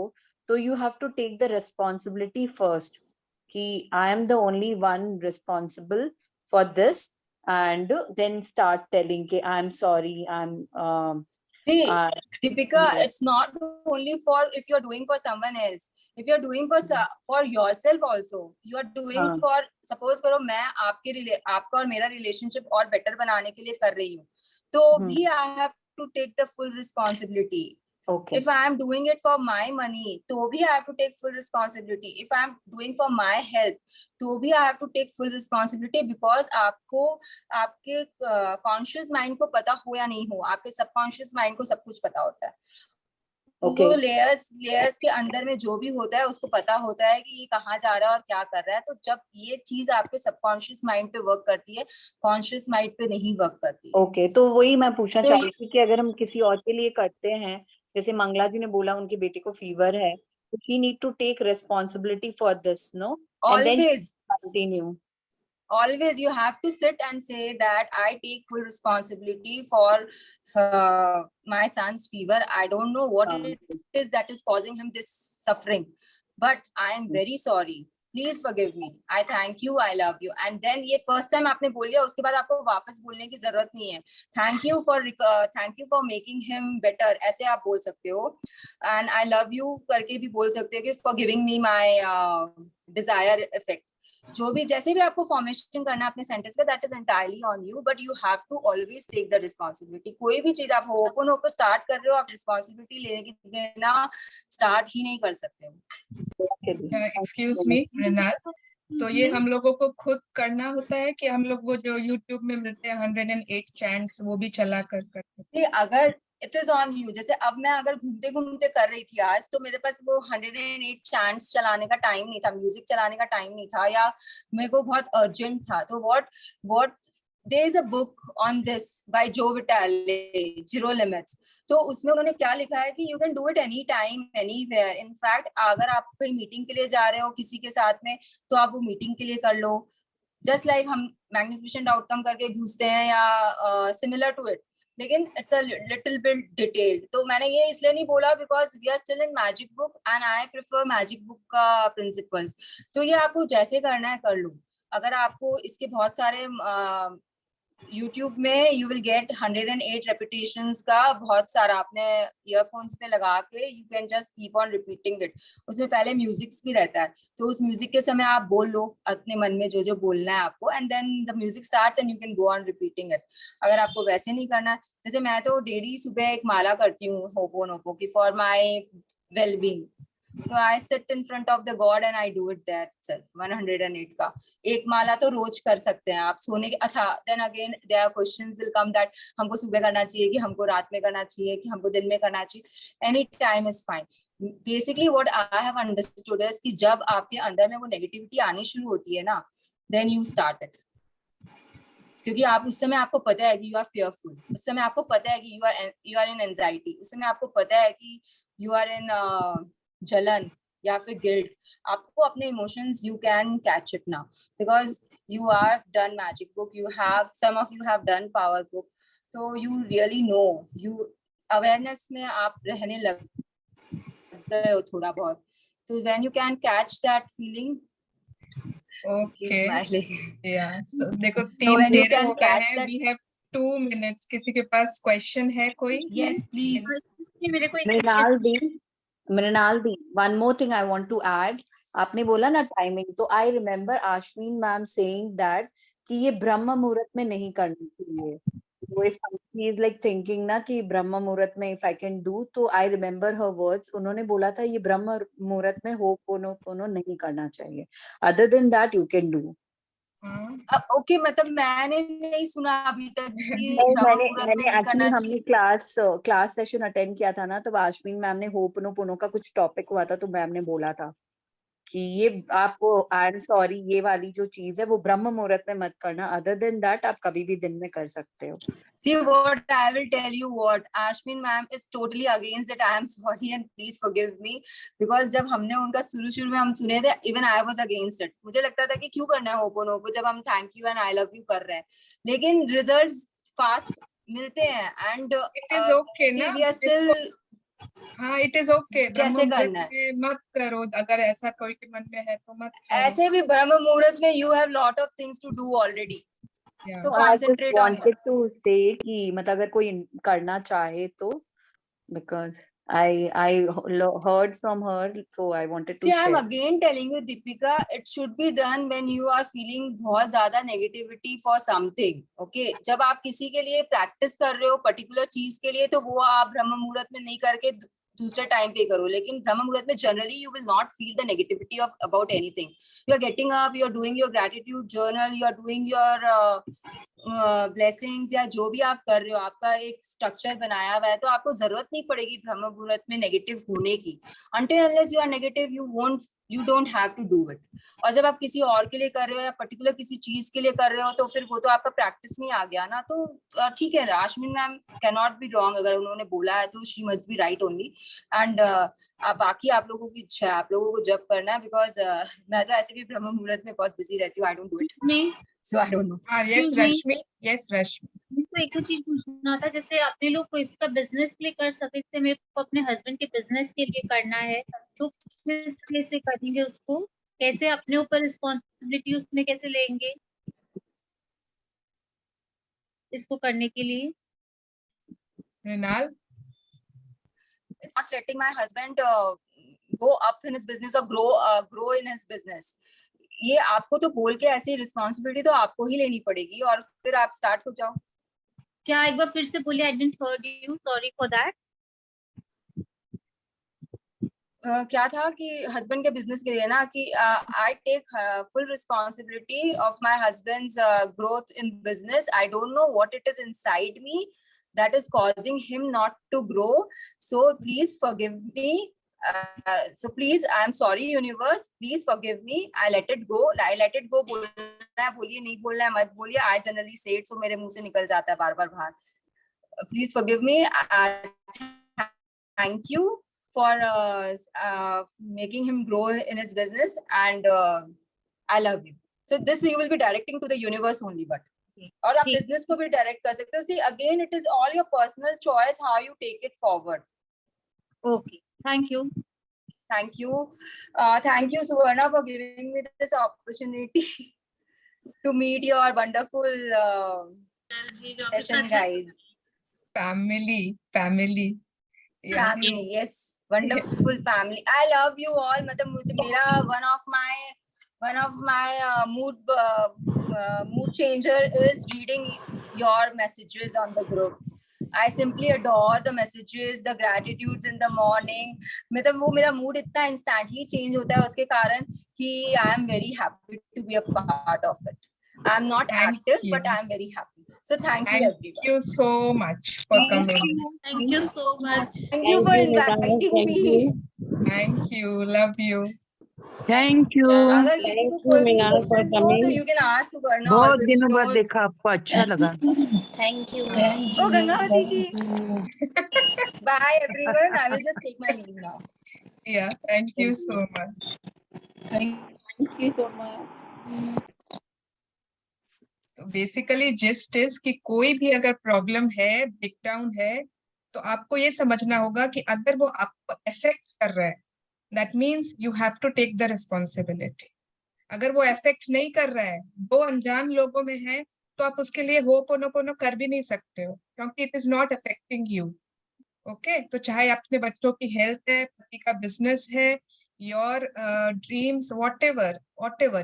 तो you have to take the responsibility first, कि I am the only one responsible for this, and then start telling ke I'm sorry, See, uh, Deepika, yes. it's not only for if you're doing for someone else. If you're doing for yourself also, you are doing for, suppose करो मैं आपका और मेरा relationship और better बनाने के लिए कर रही हूँ, तो भी I have to take the full responsibility. Okay. If I am doing it for my money, तो भी I have to take full responsibility. If I am doing for my health, तो भी I have to take full responsibility, because आपको आपके conscious mind को पता हो या नहीं हो, आपके subconscious mind को सब कुछ पता होता है. Okay. वो लेयर्स के अंदर में जो भी होता है उसको पता होता है कि ये कहाँ जा रहा है और क्या कर रहा है. तो जब ये चीज आपके सबकॉन्शियस माइंड पे वर्क करती है, कॉन्शियस माइंड पे नहीं वर्क करती. ओके, तो वही मैं पूछना तो चाह रही थी कि अगर हम किसी और के लिए करते हैं, जैसे मंगला जी ने बोला उनके बेटे को फीवर है, तो she need to take responsibility for this, no? And then continue. Always you have to sit and say that I take full responsibility for my son's fever. I don't know what it is that is causing him this suffering, but I am very sorry. Please forgive me. I thank you. I love you. And then ये first time आपने बोल लिया, उसके बाद आपको वापस बोलने की जरूरत नहीं है. Thank you for making him better. ऐसे आप बोल सकते हो. And I love you करके भी बोल सकते हो कि for giving me my desire effect. जो भी जैसे भी आपको फॉर्मेशन करना है अपने सेंटेंस का, that is entirely on you, but you have to always take the responsibility. कोई भी चीज आप होपनोपो स्टार्ट कर रहे हो, आप रिस्पॉन्सिबिलिटी लेने के बिना स्टार्ट ही नहीं कर सकते हो. एक्सक्यूज मी मृणाल, तो ये हम लोगों को खुद करना होता है कि हम लोग वो जो YouTube में मिलते हैं 108 चैंट्स वो भी चला कर करते हैं? अगर इट इज ऑन यू, जैसे अब मैं अगर घूमते घूमते कर रही थी आज, तो मेरे पास वो 108 चैंट्स चलाने का टाइम नहीं था, म्यूजिक चलाने का टाइम नहीं था, या मेरे को बहुत अर्जेंट था. तो what there is a book on this by Joe Vitale, Zero Limits. तो उसमें उन्होंने क्या लिखा है कि you can do it any time, anywhere. In fact, अगर आप कोई मीटिंग के लिए जा रहे हो किसी के साथ में, तो आप वो मीटिंग के लिए कर लो. जस्ट लाइक हम मैग्निफिसेंट आउटकम करके घुसते हैं या सिमिलर टू इट, लेकिन it's a little bit detailed. तो मैंने ये इसलिए नहीं बोला because we are still in magic book and I prefer magic book का प्रिंसिपल्स. तो ये आपको जैसे करना है कर लो. अगर आपको इसके बहुत सारे YouTube में यू विल गेट 108 रेपिटेशंस का बहुत सारा, आपने ईयरफोन्स में लगा के you can just keep on repeating it. उसमें पहले म्यूजिक्स भी रहता है, तो उस म्यूजिक के समय आप बोल लो अपने मन में जो जो बोलना है आपको, and then the music starts and you can go on repeating it. अगर आपको वैसे नहीं करना, जैसे मैं तो डेली सुबह एक माला करती हूँ होपोनोपो की फॉर माई वेलबींग. तो I sit in front of the god and I do it that self. 108 का एक माला तो रोज कर सकते हैं आप सोने के. अच्छा, then again there are questions will come that हमको सुबह करना चाहिए कि हमको रात में करना चाहिए कि हमको दिन में करना चाहिए. Any time is fine. Basically what I have understood is कि जब आपके अंदर में वो नेगेटिविटी आनी शुरू होती है ना, देन यू स्टार्ट इट. क्योंकि आप उस समय आपको पता है कि यू आर फियरफुल, उस समय आपको पता है कि यू आर इन एंजाइटी, उस समय आपको पता है कि यू आर इन जलन या फिर गिल्ट. आपको अपने emotions you can catch it now because you have done magic book, some of you have done power book, so you really know, you awareness में आप रहने लग गए हो थोड़ा बहुत. तो when you can catch that feeling, Okay. smiling. Yeah. So देखो So when you 3-0 can हो गए catch हैं. that, We have 2 minutes. किसी के पास क्वेश्चन है कोई? yes please. मेरे को मृणाल दी, one more thing I want to add. आपने बोला ना टाइमिंग, तो I remember Ashwin ma'am saying that कि ये ब्रह्म मुहूर्त में नहीं करना चाहिए. वो if somebody is like thinking ना कि ब्रह्म मुहूर्त में इफ आई कैन डू, तो आई रिमेम्बर हर वर्ड्स. उन्होंने बोला था ये ब्रह्म मुहूर्त में होपोनोपोनो नहीं करना चाहिए. Other than that you can do. हाँ ओके, मतलब मैंने नहीं सुना अभी तक कि नहीं, ब्रह्म मैंने मुहूर्त मैंने में ये एक्चुअली करना हमने चाहिए। क्लास सेशन अटेंड किया था ना, तब आश्विन मैम ने होपनोपोनो का कुछ टॉपिक हुआ था, तो मैम ने बोला था कि ये आपको, आई एम सॉरी, ये वाली जो चीज है वो ब्रह्म मुहूर्त में मत करना, अदर देन दैट आप कभी भी दिन में कर सकते हो। See what I will tell you what Ashmin ma'am is totally against that. I am sorry and please forgive me because जब हमने उनका शुरू में हम सुने थे, even I was against it. मुझे लगता था कि क्यों करना है होपोनोपो जब हम thank you and I love you कर रहे हैं, लेकिन रिजल्ट्स फास्ट मिलते हैं एंड इट इज ओके ना वी आर स्टिल हाँ इट इज ओके, ब्रह्म जैसे मुहूर्त करना है। में मत करो, अगर ऐसा कोई के मन में है तो मत करो। ऐसे भी ब्रह्म मुहूर्त में you have lot of things to do already. Yeah. So I just concentrate on wanted to say कि मतलब अगर कोई करना चाहे तो, because I heard from her, so I wanted to See, I'm share. again telling you, Deepika, it should be done when you are feeling बहुत ज्यादा negativity for something. Okay, जब आप किसी के लिए practice कर रहे हो particular चीज के लिए, तो वो आप ब्रह्म मुहूर्त में नहीं करके दूसरे टाइम पे करो, लेकिन ब्रह्म मुहूर्त में generally you will not feel the negativity of about anything. You are getting up, you are doing your gratitude journal, you are doing your blessings या जो भी आप कर रहे हो, आपका एक स्ट्रक्चर बनाया हुआ है, तो आपको जरूरत नहीं पड़ेगी ब्रह्म मुहूर्त में नेगेटिव होने की। until unless you are negative you don't have to do it. और जब आप किसी और के लिए कर रहे हो या पर्टिकुलर किसी चीज के लिए कर रहे हो, तो फिर वो तो आपका प्रैक्टिस में आ गया ना, तो ठीक है, Ashwin ma'am can not be wrong, अगर उन्होंने बोला है तो she must be right only. And बाकी आप लोगों की इच्छा है, आप लोगों को जब करना है, बिकॉज मैं तो ऐसे भी ब्रह्म मुहूर्त में बहुत बिजी रहती हूँ, आई डोंट डू इट, मैं so I don't know. Yes Excuse me. Rashmi, yes Rashmi. मुझको एक चीज पूछना था, जैसे अपने लोग को इसका बिजनेस के लिए कर सकते थे, मेरे को अपने हस्बैंड के बिजनेस के लिए करना है, तो किस कैसे करेंगे उसको, कैसे अपने ऊपर रिस्पॉन्सिबिलिटी उसमें कैसे लेंगे इसको करने के लिए? Mrinal, It's not letting my husband go up in his business or grow in his business. ये आपको तो बोल के ऐसी रिस्पॉन्सिबिलिटी तो आपको ही लेनी पड़ेगी, और फिर आप स्टार्ट हो जाओ। क्या एक बार फिर से बोलिए, I didn't heard you, sorry for that. क्या था कि हस्बैंड के बिजनेस के लिए ना, कि I take full responsibility of my husband's growth in business. I don't know what it is inside me that is causing him not to grow, so please forgive me. So please, I am sorry universe, please forgive me, I let it go बोलना है बोलिए, नहीं बोलना है मत बोलिए, I generally say it, so मेरे मुंह से निकल जाता है बार बार बाहर। Please forgive me, thank you for making him grow in his business, and I love you. So this you will be directing to the universe only, but और आप business को भी डायरेक्ट कर सकते हो। See again it is all your personal choice how you take it forward. Okay, thank you. Thank you Suvarna for giving me this opportunity to meet your wonderful session guys. Family yes, wonderful family, I love you all. मतलब मुझे मेरा one of my mood changer is reading your messages on the group. I simply adore the messages, the gratitudes in the morning. मतलब वो मेरा mood इतना instantly change होता है उसके कारण कि I am very happy to be a part of it. I am not active, but I am very happy. So thank you everyone. Thank you so much for coming. Thank you so much. Thank you for inviting me. Thank you, love you. Thank you. अगर किसी को कोई भी questions हो तो you can ask सुवर्णा. बहुत दिनों बाद देखा आपको, अच्छा लगा। Thank you. Oh, Gangavati ji. Bye everyone. I will just take my leave now. Yeah, thank you so much. Thank you so much. तो बेसिकली जिस्ट इज कि कोई भी अगर प्रॉब्लम है, ब्रेक डाउन है, तो आपको ये समझना होगा कि अगर वो आपको अफेक्ट कर रहा है, that means you have to take the responsibility. अगर वो अफेक्ट नहीं कर रहा है, दो अनजान लोगों में है, तो आप उसके लिए होपोनोपोनो कर भी नहीं सकते हो, क्योंकि it is not affecting you. Okay, तो चाहे अपने बच्चों की हेल्थ है, पति का बिजनेस है, your dreams, whatever,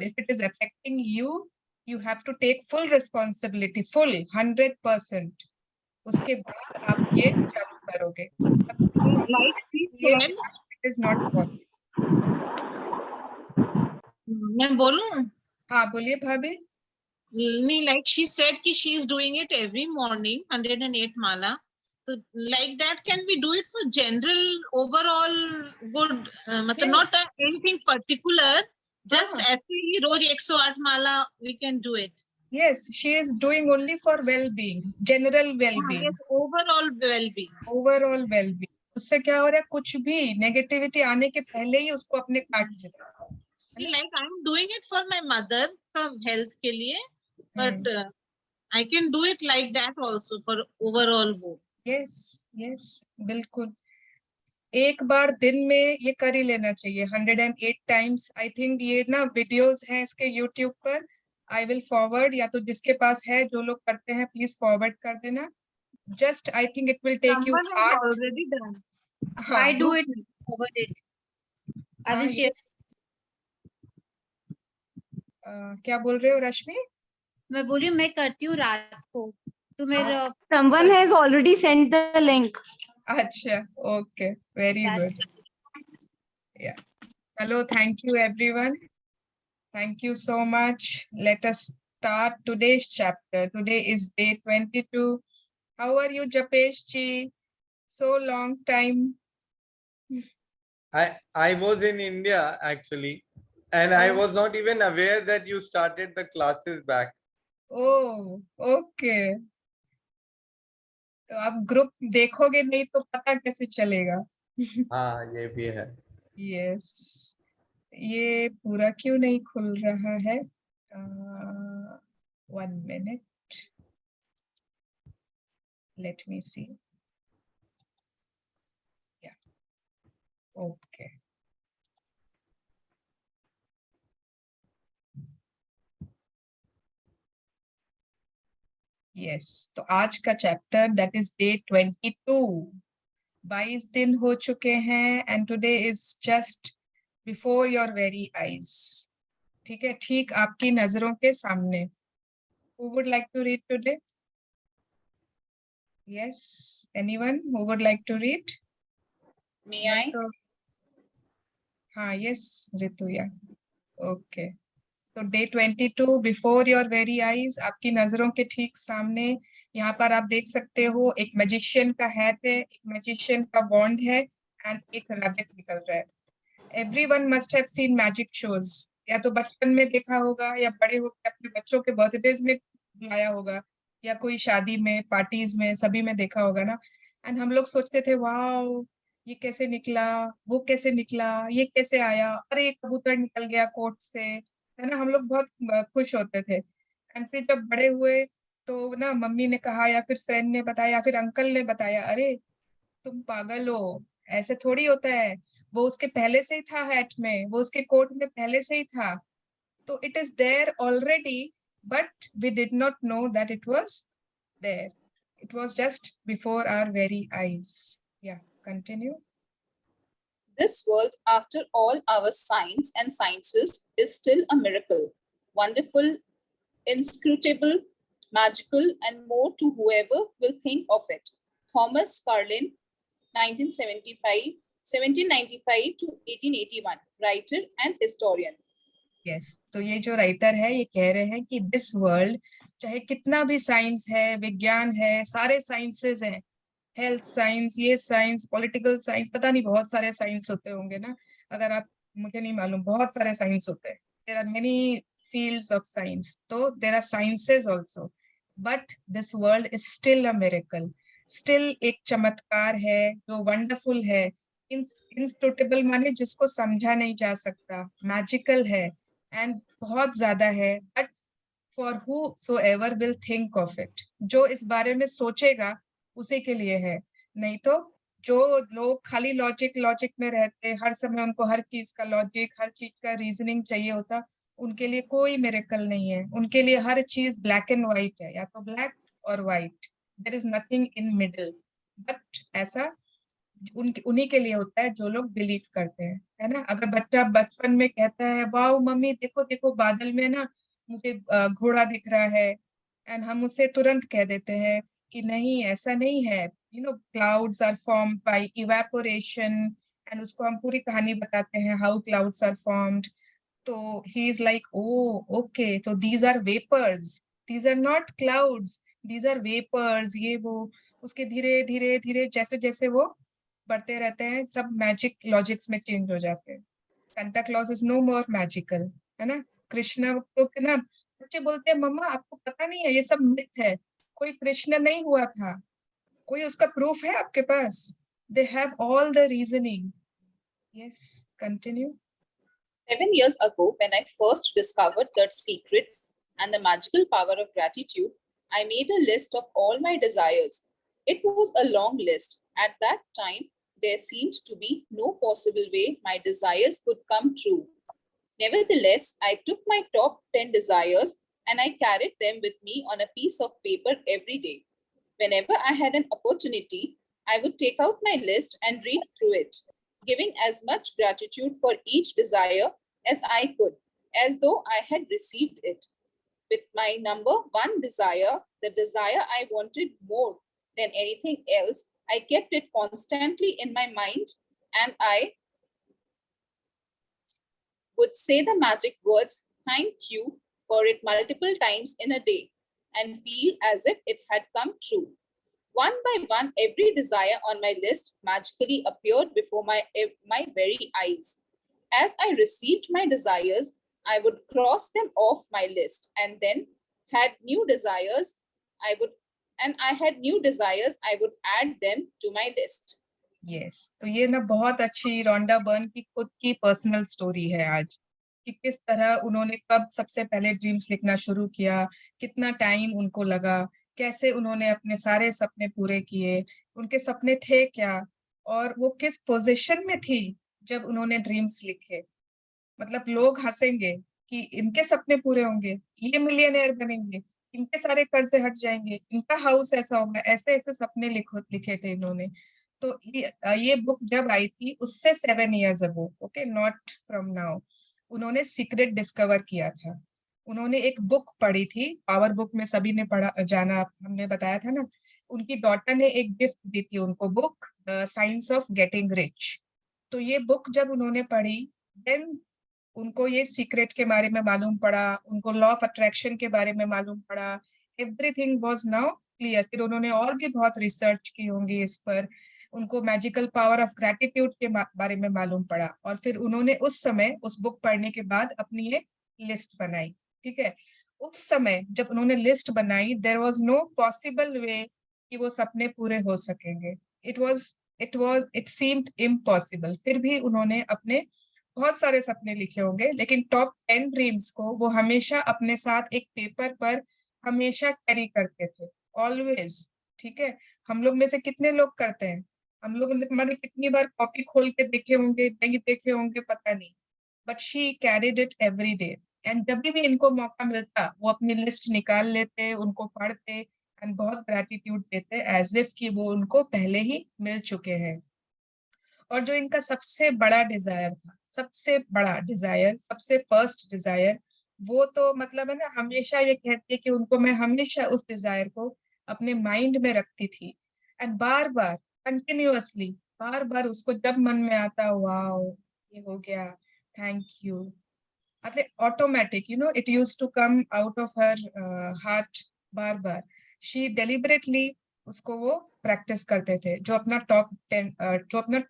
if it is affecting you, you have to take full responsibility, full 100%। उसके बाद आप ये चालू करोगे। It is not possible। मैं बोलूं? हाँ बोलिए भाभी। like she said ki she is doing it every morning, 108 mala. So like that, can we do it for general overall good? मतलब not anything particular, just ऐसे ही रोज 108 माला we can do it. Yes, she is doing only for well-being, general well-being. Yes, overall well-being. Overall well-being. उससे क्या हो रहा है, कुछ भी negativity आने के पहले ही उसको अपने काट देना. Like I'm doing it for my mother का health के लिए, but I can do it like that also for overall good. Yes, yes, बिल्कुल. एक बार दिन में ये कर ही लेना चाहिए 108 टाइम्स. आई थिंक ये ना वीडियोस हैं इसके YouTube पर. आई विल फॉरवर्ड, या तो जिसके पास है, जो लोग करते हैं प्लीज फॉरवर्ड कर देना. Just I think it will take you Someone has already done. I do it, forward it. I will share. क्या बोल रहे हो रश्मि? मैं बोल रही हूँ मैं करती हूँ रात को, तो मेरा Someone has already sent the link. अच्छा, okay, very good. Yeah. Hello, thank you everyone. Thank you so much. Let us start today's chapter. Today is day 22. How are you, Japesh ji? So long time. I was in India actually, and I was not even aware that you started the classes back. Oh, okay. तो आप group देखोगे नहीं तो पता कैसे चलेगा? हाँ, ये भी है. Yes. ये पूरा क्यों नहीं खुल रहा है? 1 minute. Let me see. Yeah. Okay. Yes. तो आज का चैप्टर दैट इज डे 22. 22 दिन हो चुके हैं and today is just before your very eyes. ठीक है, ठीक आपकी नजरों के सामने. Who would like to read today? Yes, anyone who would like to read? May I? हाँ, yes, Ritu, yeah. Okay. So day 22 before your very eyes, आपकी नजरों के ठीक सामने. यहाँ पर आप देख सकते हो एक मैजिशियन का हैट है, एक मैजिशियन का वॉन्ड है एंड एक रैबिट निकल रहा है. Everyone must have seen magic shows. या तो बचपन में देखा होगा या बड़े होकर अपने बच्चों के बर्थडेज में बुलाया होगा, या कोई शादी में, पार्टीज में, सभी में देखा होगा ना. एंड हम लोग सोचते थे वाओ, ये कैसे निकला, वो कैसे निकला, ये कैसे आया, अरे कबूतर निकल गया कोट से, है ना. हम लोग बहुत खुश होते थे. एंड फिर जब बड़े हुए तो ना मम्मी ने कहा या फिर फ्रेंड ने बताया या फिर अंकल ने बताया, अरे तुम पागल हो, ऐसे थोड़ी होता है, वो उसके पहले से ही था हैट में, वो उसके कोट में पहले से ही था. तो it is there already, but we did not know that it was there. It was just before our very eyes. Yeah, continue. This world, after all our science and sciences, is still a miracle. Wonderful, inscrutable, magical, and more to whoever will think of it. Thomas Carlyle, 1795 to 1881, writer and historian. Yes, तो ये जो writer है ये कह रहे हैं कि this world, चाहे कितना भी साइंस है, विज्ञान है, सारे साइंसेस हैं, हेल्थ साइंस, ये साइंस, पॉलिटिकल साइंस, पता नहीं बहुत सारे साइंस होते होंगे ना. अगर आप, मुझे नहीं मालूम, बहुत सारे साइंस होते हैं. There are many fields of science, तो there are sciences also, but this world is still a miracle. Still एक चमत्कार है जो वंडरफुल है. इनस्क्रूटेबल माने जिसको समझा नहीं जा सकता, मैजिकल है एंड बहुत ज्यादा है, but for whosoever will think of it, जो इस बारे में सोचेगा उसी के लिए है. नहीं तो जो लोग खाली लॉजिक में रहते, हर समय उनको हर चीज का लॉजिक, हर चीज का रीजनिंग चाहिए होता, उनके लिए कोई मिरेकल नहीं है. उनके लिए हर चीज ब्लैक एंड व्हाइट है, या तो ब्लैक और white, there is nothing in middle. But ऐसा उन्हीं के लिए होता है जो लोग बिलीव करते हैं, है ना. अगर बच्चा बचपन में कहता है वाओ मम्मी देखो देखो बादल में ना मुझे घोड़ा दिख रहा है, एंड हम उसे तुरंत कह देते हैं कि नहीं ऐसा नहीं है, you know, clouds are formed by evaporation, and उसको हम पूरी कहानी बताते हैं हाउ क्लाउड्स आर फॉर्म्ड. तो he is like, oh, okay, so these are vapors, these are not clouds, these are vapors, ये वो। उसके धीरे धीरे धीरे जैसे जैसे वो बढ़ते रहते हैं, सब मैजिक लॉजिक्स में चेंज हो जाते हैं। Santa Claus is no more magical, है ना? कृष्ण को ना बच्चे बोलते हैं, मम्मा आपको पता नहीं है, ये सब मिथ है, कोई कृष्ण नहीं हुआ था, कोई उसका प्रूफ है आपके पास? They have all the reasoning. Yes, continue. 7 years ago, when I first discovered that secret and the magical power of gratitude, I made a list of all my desires. It was a long list. At that time, there seemed to be no possible way my desires could come true. Nevertheless, I took my top 10 desires and I carried them with me on a piece of paper every day. Whenever I had an opportunity, I would take out my list and read through it, giving as much gratitude for each desire as I could, as though I had received it. With my number one desire, the desire I wanted more than anything else, I kept it constantly in my mind, and I would say the magic words, thank you, for it multiple times in a day, and feel as if it had come true. One by one, every desire on my list magically appeared before my very eyes. As I received my desires, I would cross them off my list, and then had new desires. I would add them to my list. Yes, तो ये ना बहुत अच्छी Rhonda Byrne की खुद की personal story है आज, कि किस तरह उन्होंने कब सबसे पहले ड्रीम्स लिखना शुरू किया, कितना टाइम उनको लगा, कैसे उन्होंने अपने सारे सपने पूरे किए, उनके सपने थे क्या, और वो किस पोजीशन में थी जब उन्होंने ड्रीम्स लिखे। मतलब लोग हंसेंगे कि इनके सपने पूरे होंगे, ये मिलियनेयर बनेंगे, इनके सारे कर्जे हट जाएंगे, इनका हाउस ऐसा होगा, ऐसे ऐसे सपने लिखे थे इन्होंने। तो ये बुक जब आई थी उससे 7 years ago, okay, not from now, उन्होंने सीक्रेट डिस्कवर किया था। उन्होंने एक बुक पढ़ी थी, पावर बुक में सभी ने पढ़ा जाना, हमने बताया था ना। उनकी डॉटर ने एक गिफ्ट दी थी उनको, book the science of getting rich. तो ये बुक जब उन्होंने पढ़ी, देन उनको ये सीक्रेट के बारे में मालूम पड़ा, उनको लॉ ऑफ अट्रैक्शन के बारे में मालूम पड़ा, एवरीथिंग वाज नाउ क्लियर। फिर उन्होंने और भी बहुत रिसर्च की होंगी इस पर, उनको मैजिकल पावर ऑफ ग्रैटिट्यूड के बारे में मालूम पड़ा, और फिर उन्होंने उस समय उस बुक पढ़ने के बाद अपनी एक लिस्ट बनाई। ठीक है, उस समय जब उन्होंने लिस्ट बनाई, there was no possible way कि वो सपने पूरे हो सकेंगे। It seemed impossible. फिर भी उन्होंने अपने बहुत सारे सपने लिखे होंगे, लेकिन टॉप 10 ड्रीम्स को वो हमेशा अपने साथ एक पेपर पर हमेशा कैरी करते थे, ऑलवेज। ठीक है, हम लोग में से कितने लोग करते हैं? हम लोग मैंने कितनी बार कॉपी खोल के देखे होंगे, नहीं देखे होंगे पता नहीं, but she carried it every day. And जब भी इनको मौका मिलता, वो अपनी लिस्ट निकाल लेते, उनको पढ़ते एंड बहुत ग्रैटिट्यूड देते, एज इफ कि वो उनको पहले ही मिल चुके हैं। और जो इनका सबसे बड़ा डिजायर था, सबसे बड़ा डिजायर, सबसे फर्स्ट डिजायर, वो तो मतलब है ना, हमेशा ये कहती है कि उनको मैं हमेशा उस डिजायर को अपने माइंड में रखती थी, एंड बार बार कंटिन्यूअसली, बार बार उसको जब मन में आता, वाओ ये हो गया, थैंक यू, मतलब automatic, it used to come out of her heart बार बार। शी डेलिबरेटली उसको वो प्रैक्टिस करते थे, जो अपना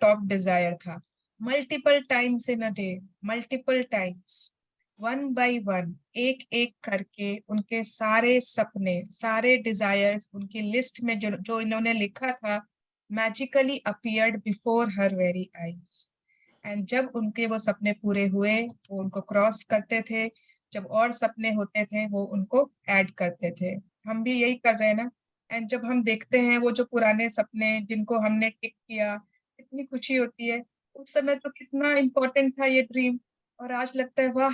टॉप डिजायर था, multiple times in a day, multiple times, one by one, एक एक करके उनके सारे सपने, सारे डिजायर्स उनकी लिस्ट में जो इन्होंने लिखा था, magically appeared before her very eyes. And जब उनके वो सपने पूरे हुए, वो उनको क्रॉस करते थे, जब और सपने होते थे वो उनको ऐड करते थे। हम भी यही कर रहे हैं ना। एंड जब हम देखते हैं वो जो पुराने सपने जिनको हमने टिक किया, कितनी खुशी होती है। उस समय तो कितना इम्पोर्टेंट था ये ड्रीम, और आज लगता है वाह,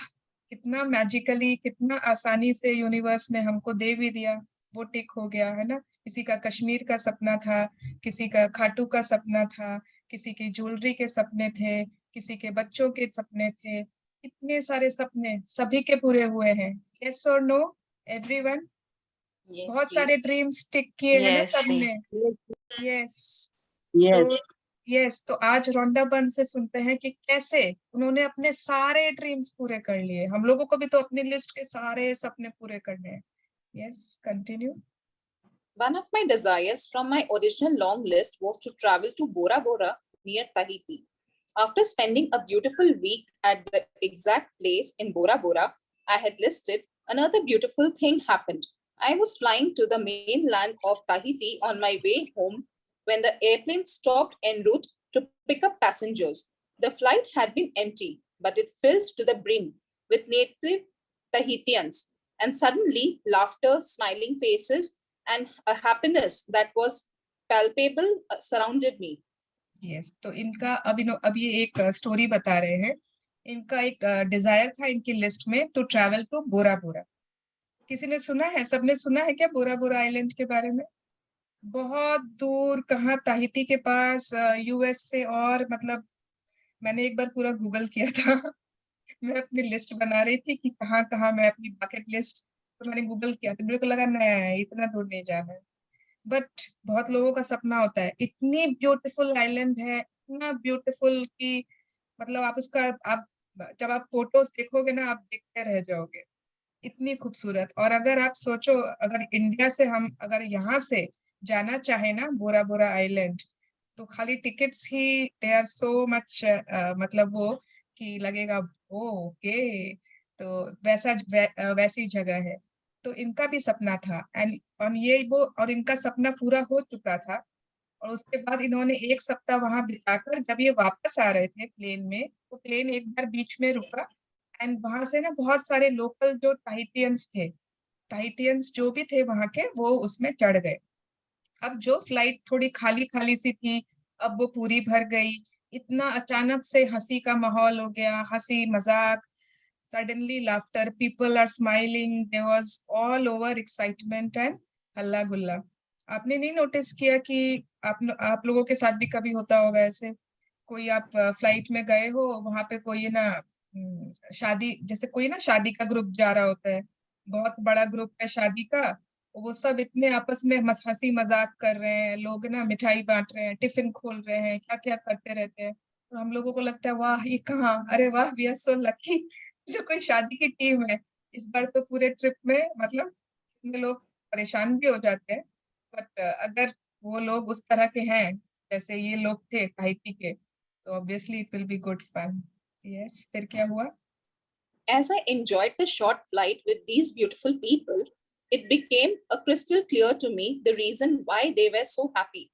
कितना मैजिकली, कितना आसानी से यूनिवर्स ने हमको दे भी दिया, वो टिक हो गया, है ना। किसी का कश्मीर का सपना था, किसी का खाटू का सपना था, किसी की ज्वेलरी के सपने थे, किसी के बच्चों के सपने थे, इतने सारे सपने सभी के पूरे हुए हैं। यस और नो एवरीवन? बहुत सारे ड्रीम्स टिक किए हैं ना सबने। यस, तो यस, तो आज रोंडा बन से सुनते हैं कि कैसे उन्होंने अपने सारे ड्रीम्स पूरे कर लिए। हम लोगों को भी तो अपनी लिस्ट के सारे सपने पूरे करने हैं। Yes, continue. One of my desires from my original long list was to travel to Bora Bora near Tahiti. After spending a beautiful week at the exact place in Bora Bora I had listed, another beautiful thing happened. I was flying to the mainland of Tahiti on my way home when the airplane stopped en route to pick up passengers. The flight had been empty, but it filled to the brim with native Tahitians, and suddenly laughter, smiling faces, and a happiness that was palpable surrounded me. Yes, तो इनका अब ये एक story बता रहे हैं। इनका एक डिजायर था इनकी लिस्ट में, टू ट्रैवल टू बोरा बोरा। किसी ने सुना है, सबने सुना है क्या बोरा बोरा आइलैंड के बारे में? बहुत दूर, कहाँ, ताहिती के पास, यूएस से। और मतलब मैंने एक बार पूरा गूगल किया था मैं अपनी लिस्ट बना रही थी कि कहाँ कहाँ मैं अपनी बकेट लिस्ट, तो मैंने गूगल किया तो मेरे को लगा नहीं, इतना दूर नहीं जाना है। बट बहुत लोगों का सपना होता है। इतनी ब्यूटीफुल आइलैंड है, इतना ब्यूटीफुल कि मतलब आप उसका, आप जब आप फोटोज देखोगे ना, आप देखते रह जाओगे, इतनी खूबसूरत। और अगर आप सोचो, अगर इंडिया से हम अगर यहाँ से जाना चाहे ना बोरा बोरा आइलैंड, तो खाली टिकट्स ही दे आर सो मच, मतलब वो कि लगेगा ओके, तो वैसी जगह है। तो इनका भी सपना था, एंड और ये वो, और इनका सपना पूरा हो चुका था। और उसके बाद इन्होंने एक सप्ताह वहां बिताकर जब ये वापस आ रहे थे प्लेन में, तो प्लेन एक बार बीच में रुका, एंड वहां से ना बहुत सारे लोकल जो टाहिटियंस थे, टाहिटियंस जो भी थे वहां के, वो उसमें चढ़ गए। अब जो फ्लाइट थोड़ी खाली खाली सी थी, अब वो पूरी भर गई। इतना अचानक से हंसी का माहौल हो गया, हंसी मजाक, suddenly laughter, people are smiling, there was all over excitement and हल्ला गुल्ला। आपने नहीं नोटिस किया कि आप लोगों के साथ भी कभी होता होगा ऐसे? कोई आप फ्लाइट में गए हो, वहां पे कोई ना शादी, जैसे कोई ना शादी का ग्रुप जा रहा होता है, बहुत बड़ा ग्रुप है शादी का, वो सब इतने आपस में हंसी मजाक कर रहे हैं, लोग ना मिठाई बांट रहे हैं, टिफिन खोल रहे हैं, क्या क्या करते रहते हैं। तो हम लोगों को लगता है वाह ये कहाँ, अरे वाह वी आर सो लकी जो कोई शादी की टीम है। इस बार तो पूरे ट्रिप में मतलब इतने लोग परेशान भी हो जाते हैं, बट अगर वो लोग उस तरह के हैं जैसे ये लोग थे ताहिती के, तो obviously it will be good fun. Yes, फिर क्या हुआ? As I enjoyed the short flight with these beautiful people, it became a crystal clear to me the reason why they were so happy.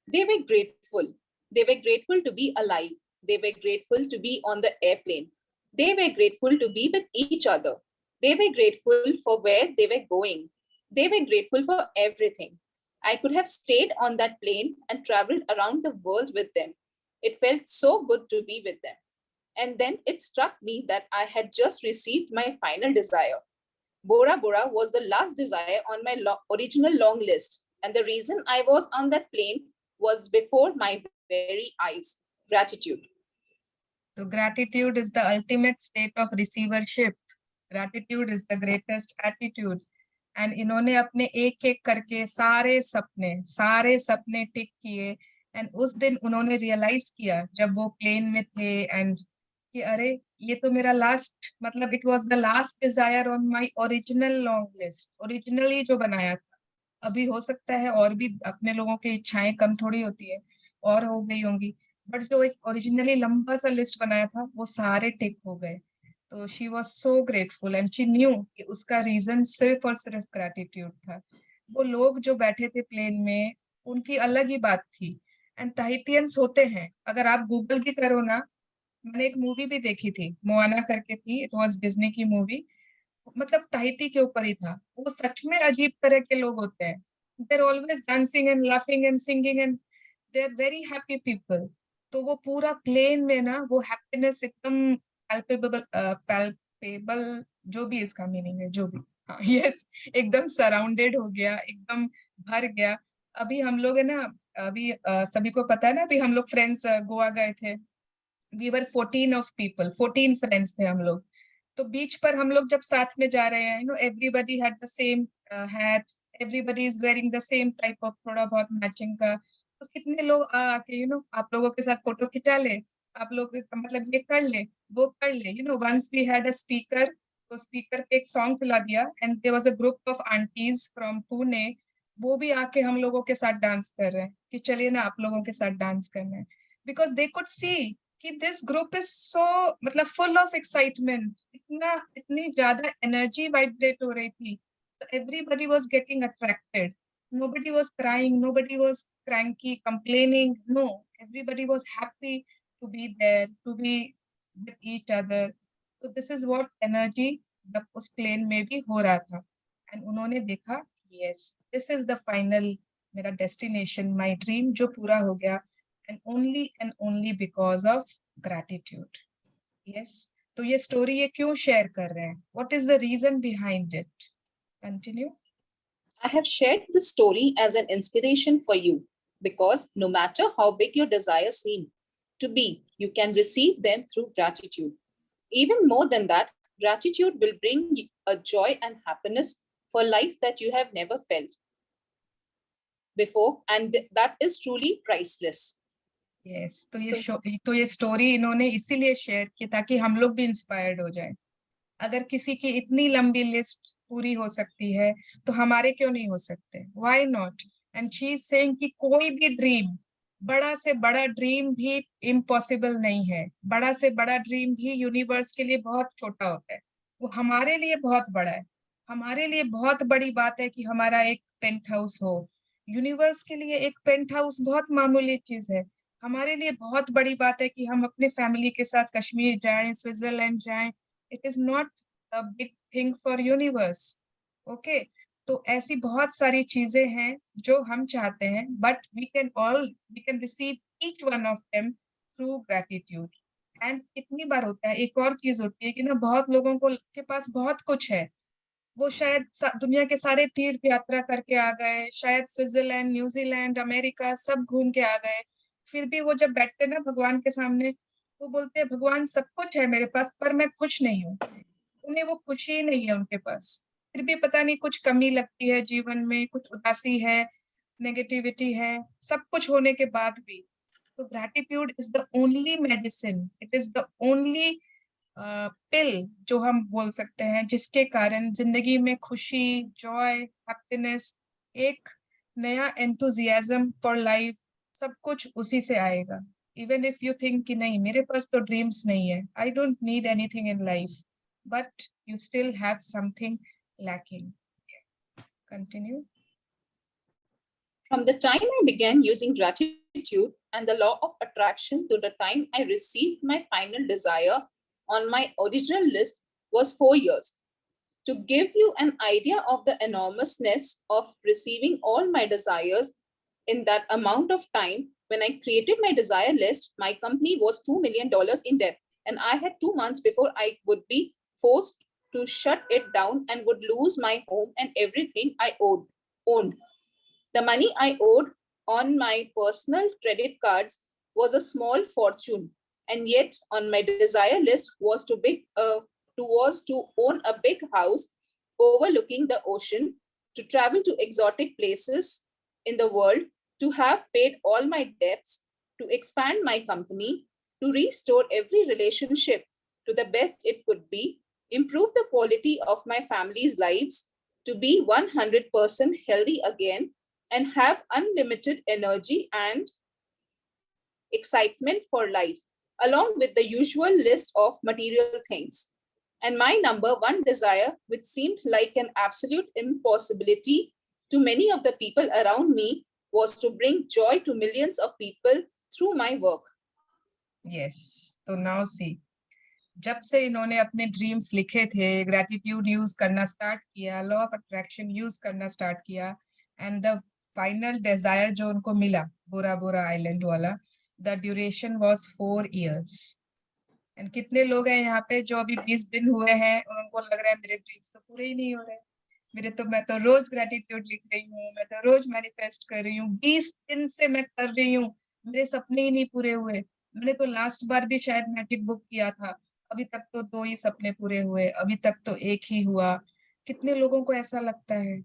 They were grateful. They were grateful to be alive. They were grateful to be on the airplane. They were grateful to be with each other. They were grateful for where they were going. They were grateful for everything. I could have stayed on that plane and traveled around the world with them. It felt so good to be with them. And then it struck me that I had just received my final desire. Bora Bora was the last desire on my original long list. And the reason I was on that plane was before my very eyes. Gratitude. So gratitude is the ultimate state of receivership. Gratitude is the greatest attitude. And इन्होंने अपने एक एक करके सारे सपने टिक किए। And उस दिन उन्होंने रियलाइज किया जब वो प्लेन में थे, एंड कि अरे ये तो मेरा लास्ट, मतलब it was the last desire on my original long list, originally जो बनाया था। अभी हो सकता है और भी, अपने लोगों की इच्छाएं कम थोड़ी होती है, और हो गई होंगी, बट जो एक ओरिजिनली लंबा सा लिस्ट बनाया था वो सारे टिक हो गए। तो she was so grateful, and she knew कि उसका रीजन सिर्फ और सिर्फ ग्रेटिट्यूड था। वो लोग जो बैठे थे प्लेन में, उनकी अलग ही बात थी। एंड ताहितियंस होते हैं, अगर आप गूगल भी करो ना, मैंने एक मूवी भी देखी थी, मोआना करके थी, इट वाज डिज्नी की मूवी, मतलब ताहिती के ऊपर ही था। वो सच में अजीब तरह के लोग होते हैं, they are always dancing and laughing and singing and they are very happy people. तो वो पूरा प्लेन में ना वो हैप्पीनेस एकदम पैल्पेबल, जो भी इसका मीनिंग है, जो भी, हाँ यस, एकदम सराउंडेड हो गया, एकदम भर गया। अभी हम लोग है ना, अभी सभी को पता है ना, अभी हम लोग फ्रेंड्स गोवा गए थे, we were 14 of people, 14 friends थे हम लोग। तो बीच पर हम लोग जब साथ में जा रहे हैं, you know, everybody had the same hat, everybody is wearing the same type of, थोड़ा बहुत मैचिंग का तो कितने लोग आके आप लोगों के साथ फोटो खिंचा ले, आप लोग मतलब ये कर ले, वो कर ले। Once we had a speaker, तो स्पीकर पे एक सॉन्ग चला दिया and there was a group of aunties from Pune, वो भी आके हम लोगों के साथ डांस कर रहे हैं कि चलिए ना आप लोगों के साथ डांस करना है, बिकॉज दे कुड सी कि दिस ग्रुप इज सो मतलब फुल ऑफ एक्साइटमेंट, इतनी ज्यादा एनर्जी वाइब्रेट हो रही थी, तो everybody was getting attracted, nobody was crying, nobody was cranky, complaining, no, everybody was happy to be there, to be with each other. So this is what energy उस plane में भी हो रहा था, and उन्होंने देखा yes, this is the final मेरा destination, my dream जो पूरा हो गया, and only because of gratitude. Yes, तो ये story ये क्यों share कर रहे हैं? What is the reason behind it? Continue. I have shared this story as an inspiration for you because no matter how big your desires seem to be, you can receive them through gratitude. Even more than that, gratitude will bring a joy and happiness for life that you have never felt before, and that is truly priceless. Yes, तो ये story इन्होंने इसीलिए share की ताकि हम लोग भी inspired हो जाएं। अगर किसी की इतनी लंबी लिस्ट पूरी हो सकती है तो हमारे क्यों नहीं हो सकते? Why not? And she is saying कि कोई भी ड्रीम, बड़ा से बड़ा ड्रीम भी इम्पॉसिबल नहीं है, बड़ा से बड़ा ड्रीम भी यूनिवर्स के लिए बहुत छोटा होता है, वो हमारे लिए बहुत बड़ा है। हमारे लिए बहुत बड़ी बात है कि हमारा एक पेंट हाउस हो, यूनिवर्स के लिए एक पेंट हाउस बहुत मामूली चीज है। हमारे लिए बहुत बड़ी बात है कि हम अपने फैमिली के साथ कश्मीर जाएं, स्विट्जरलैंड जाएं। It is not a big thing for universe. Okay, तो ऐसी बहुत सारी चीजें हैं जो हम चाहते हैं, but we can receive each one of them through gratitude. And कितनी बार होता है, एक और चीज होती है कि ना बहुत लोगों को के पास बहुत कुछ है, वो शायद दुनिया के सारे तीर्थ यात्रा करके आ गए, शायद स्विट्जरलैंड, न्यूजीलैंड, अमेरिका सब घूम के आ गए, फिर भी वो जब बैठते ना भगवान के सामने, वो बोलते हैं भगवान सब कुछ है मेरे पास पर मैं खुश नहीं हूँ। उन्हें वो खुशी नहीं है उनके पास, फिर भी पता नहीं कुछ कमी लगती है जीवन में, कुछ उदासी है, नेगेटिविटी है, सब कुछ होने के बाद भी। तो gratitude is the only medicine, it is the only pill जो हम बोल सकते हैं जिसके कारण जिंदगी में खुशी, जॉय, हैप्पीनेस, एक नया एंथुजियाज्म फॉर लाइफ, सब कुछ उसी से आएगा। इवन इफ यू थिंक कि नहीं मेरे पास तो ड्रीम्स नहीं है, I don't need anything in life, but you still have something lacking. Continue. From the time I began using gratitude and the law of attraction to the time I received my final desire on my original list was 4 years. To give you an idea of the enormousness of receiving all my desires in that amount of time, when I created my desire list, my company was $2 million in debt, and I had 2 months before I would be forced to shut it down and would lose my home and everything I owned. The money I owed on my personal credit cards was a small fortune, and yet on my desire list was to own a big house overlooking the ocean, to travel to exotic places in the world, to have paid all my debts, to expand my company, to restore every relationship to the best it could be, improve the quality of my family's lives, to be 100% healthy again, and have unlimited energy and excitement for life, along with the usual list of material things. And my number one desire, which seemed like an absolute impossibility to many of the people around me, was to bring joy to millions of people through my work. Yes, so now see, जब से इन्होंने अपने dreams लिखे थे, gratitude use करना start किया, law of attraction use करना start किया, एंड द फाइनल डिजायर जो उनको मिला, बोरा बोरा आइलैंड वाला, the duration was 4 years. And कितने लोग हैं यहाँ पे जो अभी 20 दिन हुए हैं और उनको लग रहा है मेरे ड्रीम्स तो पूरे ही नहीं हो रहे, मैं तो रोज ग्रैटिट्यूड लिख रही हूँ, मैं तो रोज मैनिफेस्ट कर रही हूँ, 20 दिन से मैं कर रही हूँ, मेरे सपने ही नहीं पूरे हुए, मैंने तो लास्ट बार भी शायद मैजिक बुक किया था, अभी तक तो 2 ही सपने पूरे हुए, अभी तक तो 1 ही हुआ। कितने लोगों को ऐसा लगता है?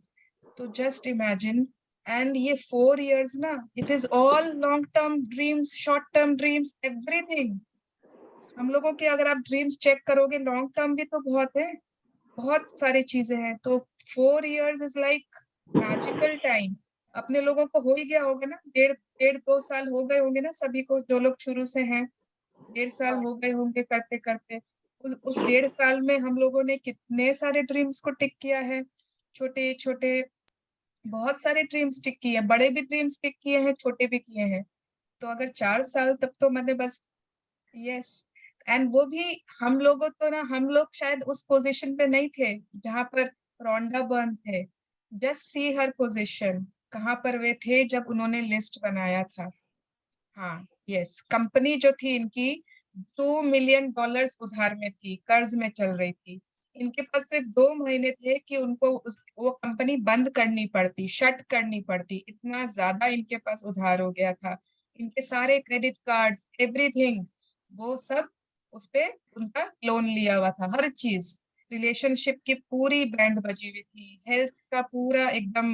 तो जस्ट इमेजिन एंड ये 4 years ना, it is all long term dreams, short term dreams, everything. हम लोगों के अगर आप ड्रीम्स चेक करोगे, लॉन्ग टर्म भी तो बहुत है, बहुत सारी चीजें हैं। तो 4 years is like magical time. अपने लोगों को हो ही गया होगा ना, 1.5-2 साल हो गए होंगे ना सभी को, जो लोग शुरू से हैं। 1.5 साल हो गए होंगे करते करते। उस 1.5 साल में हम लोगों ने कितने सारे ड्रीम्स को टिक किया है, छोटे छोटे बहुत सारे ड्रीम्स टिक किए हैं, बड़े भी ड्रीम्स टिक किए हैं, छोटे भी किए हैं। तो अगर 4 साल, तब तो मैंने बस, यस। एंड वो भी हम लोगों तो ना, हम लोग शायद उस पोजीशन पे नहीं थे जहां पर रोंडा बर्न थे। जस्ट सी हर पोजीशन, कहाँ पर वे थे जब उन्होंने लिस्ट बनाया था। हाँ, यस, कंपनी जो थी इनकी $2 million उधार में थी, कर्ज में चल रही थी। इनके पास सिर्फ 2 महीने थे कि उनको वो कंपनी बंद करनी पड़ती, शट करनी पड़ती, इतना ज्यादा इनके पास उधार हो गया था। इनके सारे क्रेडिट कार्ड्स, एवरीथिंग, वो सब उस पे उनका लोन लिया हुआ था, हर चीज। रिलेशनशिप की पूरी बैंड बजी हुई थी, हेल्थ का पूरा एकदम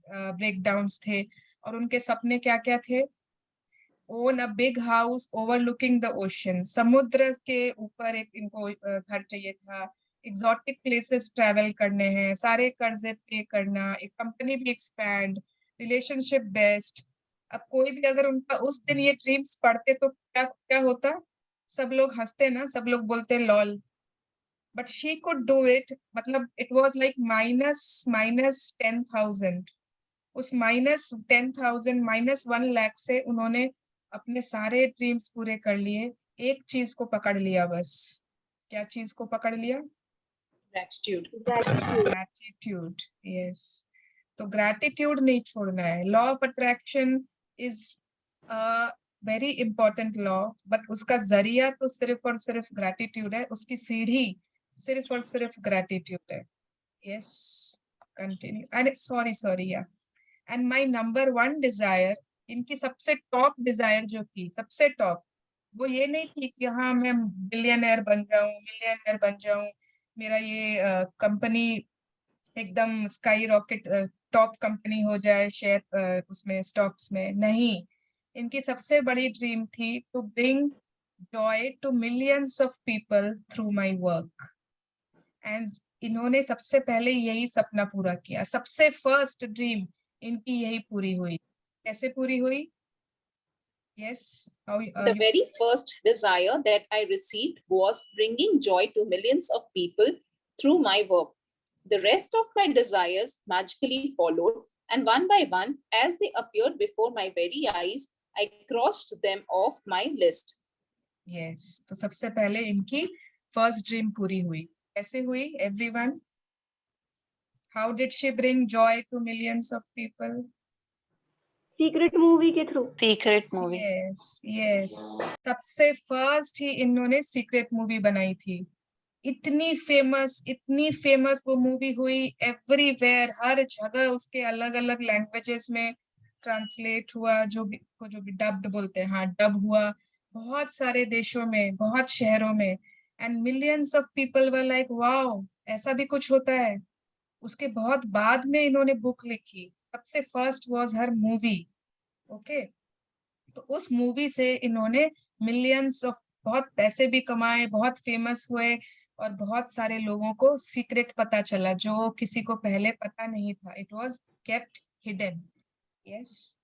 ब्रेकडाउन्स थे। और उनके सपने क्या क्या थे? Own a big house overlooking the ocean, समुद्र के ऊपर एक इनको घर चाहिए था। एग्जॉटिक प्लेसेस ट्रैवल करने हैं, सारे कर्जे पे करना, एक कंपनी भी एक्सपैंड, रिलेशनशिप बेस्ट। अब कोई भी अगर उनका उस दिन ये ड्रीम्स पढ़ते तो क्या क्या होता? सब लोग हंसते ना, सब लोग बोलते lol. But she could do it, मतलब इट वाज लाइक माइनस 10,000। उस -10,000, -1 लाख से उन्होंने अपने सारे ड्रीम्स पूरे कर लिए। एक चीज को पकड़ लिया बस। क्या चीज को पकड़ लिया? Gratitude. Gratitude, yes. तो ग्रैटिट्यूड नहीं छोड़ना है। Law of attraction is very important law, but उसका जरिया तो सिर्फ और सिर्फ ग्रैटिट्यूड है, उसकी सीढ़ी सिर्फ और सिर्फ ग्रैटिट्यूड है। Yes, continue. अरे सॉरी या। एंड माई नंबर 1 डिजायर, इनकी सबसे टॉप डिजायर जो थी, सबसे टॉप, वो ये नहीं थी कि हाँ मैं बिलियनर बन जाऊं, मिलियनर बन जाऊं, मेरा ये कंपनी एकदम स्काई रॉकेट टॉप कंपनी हो जाए, शेयर उसमें स्टॉक्स में नहीं। इनकी सबसे बड़ी ड्रीम थी to bring joy to millions of people through my work. And इन्होंने सबसे पहले यही सपना पूरा किया, सबसे फर्स्ट ड्रीम इनकी यही पूरी हुई। कैसे पूरी हुई? Yes, The very first desire that I received was bringing joy to millions of people through my work. The rest of my desires magically followed, and one by one, as they appeared before my very eyes, I crossed them off my list. Yes, तो सबसे पहले इनकी first dream पूरी हुई। कैसे हुई everyone? How did she bring joy to millions of people? Secret movie के through. Secret movie. Yes yes, सबसे फर्स्ट ही इन्होंने सीक्रेट मूवी बनाई थी। इतनी फेमस वो मूवी हुई, एवरीवेयर, हर जगह उसके अलग अलग लैंग्वेजेस में ट्रांसलेट हुआ, जो भी डब्ड बोलते हैं, हाँ डब हुआ बहुत सारे देशों में, बहुत शहरों में। And millions of people were like wow, ऐसा भी कुछ होता है। उसके बहुत बाद में इन्होंने बुक लिखी, सबसे first was her movie. Okay, तो उस मूवी से इन्होंने मिलियंस ऑफ, बहुत पैसे भी कमाए, बहुत फेमस हुए, और बहुत सारे लोगों को सीक्रेट पता चला जो किसी को पहले पता नहीं था। It was kept hidden. Yes,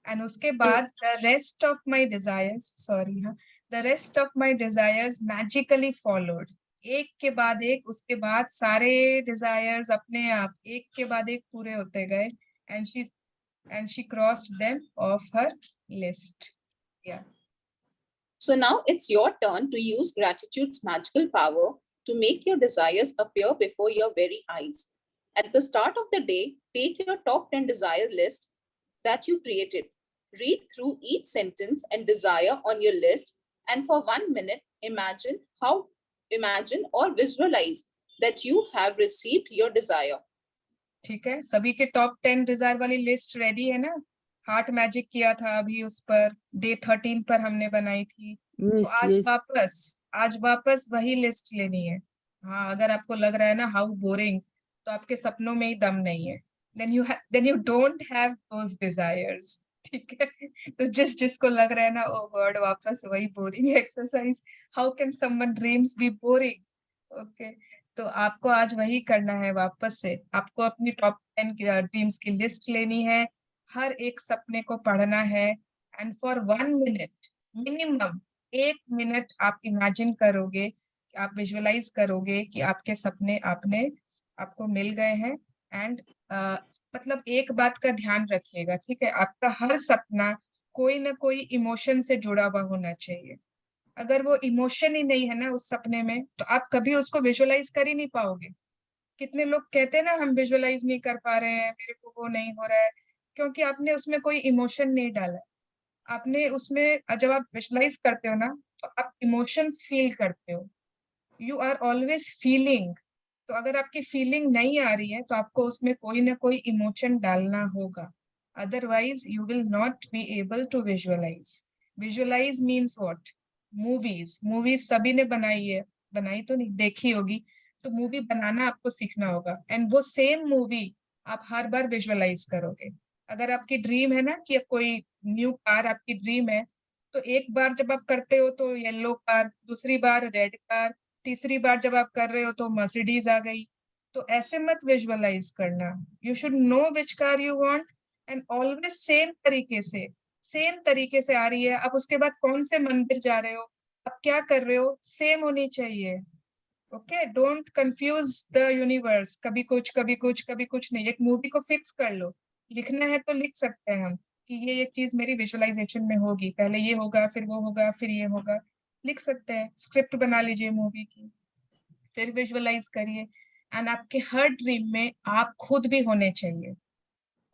and उसके बाद the rest of my desires, sorry हाँ, the rest of my desires magically followed. एक के बाद एक, उसके बाद सारे डिजायर्स अपने आप एक के बाद एक पूरे होते गए। and she crossed them off her list. Yeah. So now it's your turn to use gratitude's magical power to make your desires appear before your very eyes. At the start of the day, take your top 10 desire list that you created. Read through each sentence and desire on your list, and for 1 minute, imagine or visualize that you have received your desire. ठीक है, सभी के top 10 Dzire वाली list ready है ना? Heart magic किया था अभी, उस पर डे 13 पर हमने बनाई थी। तो आज वापस वही लिस्ट लेनी है। हाँ, अगर आपको लग रहा है ना हाउ बोरिंग, तो आपके सपनों में ही दम नहीं है। then you don't have those desires. ठीक है, तो जिसको लग रहा है ना, ओ गॉड वापस वही boring exercise, how can someone dreams be boring, okay, तो आपको आज वही करना है। वापस से आपको अपनी टॉप 10 ड्रीम्स की लिस्ट लेनी है, हर एक सपने को पढ़ना है, and for 1 minute, minimum 1 minute आप इमेजिन करोगे, आप विजुअलाइज करोगे कि आपके सपने आपको मिल गए हैं। एंड मतलब एक बात का ध्यान रखिएगा, ठीक है, आपका हर सपना कोई ना कोई इमोशन से जुड़ा हुआ होना चाहिए। अगर वो इमोशन ही नहीं है ना उस सपने में, तो आप कभी उसको विजुअलाइज कर ही नहीं पाओगे। कितने लोग कहते हैं ना, हम विजुअलाइज नहीं कर पा रहे हैं, मेरे को वो नहीं हो रहा है, क्योंकि आपने उसमें कोई इमोशन नहीं डाला। आपने उसमें, जब आप विजुअलाइज करते हो ना, तो आप इमोशंस फील करते हो, यू आर ऑलवेज फीलिंग। तो अगर आपकी फीलिंग नहीं आ रही है, तो आपको उसमें कोई ना कोई इमोशन डालना होगा, otherwise you will not be able to visualise. Visualise means what? Movies सभी ने बनाई है, बनाई तो नहीं, देखी होगी, तो मूवी बनाना आपको सीखना होगा, एंड वो सेम मूवी आप हर बार विजुअलाइज करोगे। अगर आपकी ड्रीम है ना कि अब कोई न्यू कार आपकी ड्रीम है, तो एक बार जब आप करते हो तो येलो कार, दूसरी बार रेड कार, तीसरी बार जब आप कर रहे हो तो मर्सिडीज आ गई। तो ऐसे मत विजुअलाइज करना, you should know which car you want, and always same तरीके से आ रही है। आप उसके बाद कौन से मंदिर जा रहे हो, आप क्या कर रहे हो, सेम होनी चाहिए। Okay, don't confuse the universe, कभी कुछ कभी कुछ कभी कुछ नहीं। एक मूवी को फिक्स कर लो, लिखना है तो लिख सकते हैं हम कि ये एक चीज मेरी विजुअलाइजेशन में होगी, पहले ये होगा, फिर वो होगा, फिर ये होगा, लिख सकते हैं। स्क्रिप्ट बना लीजिए मूवी की, फिर विजुअलाइज करिए, एंड आपके हर ड्रीम में आप खुद भी होने चाहिए।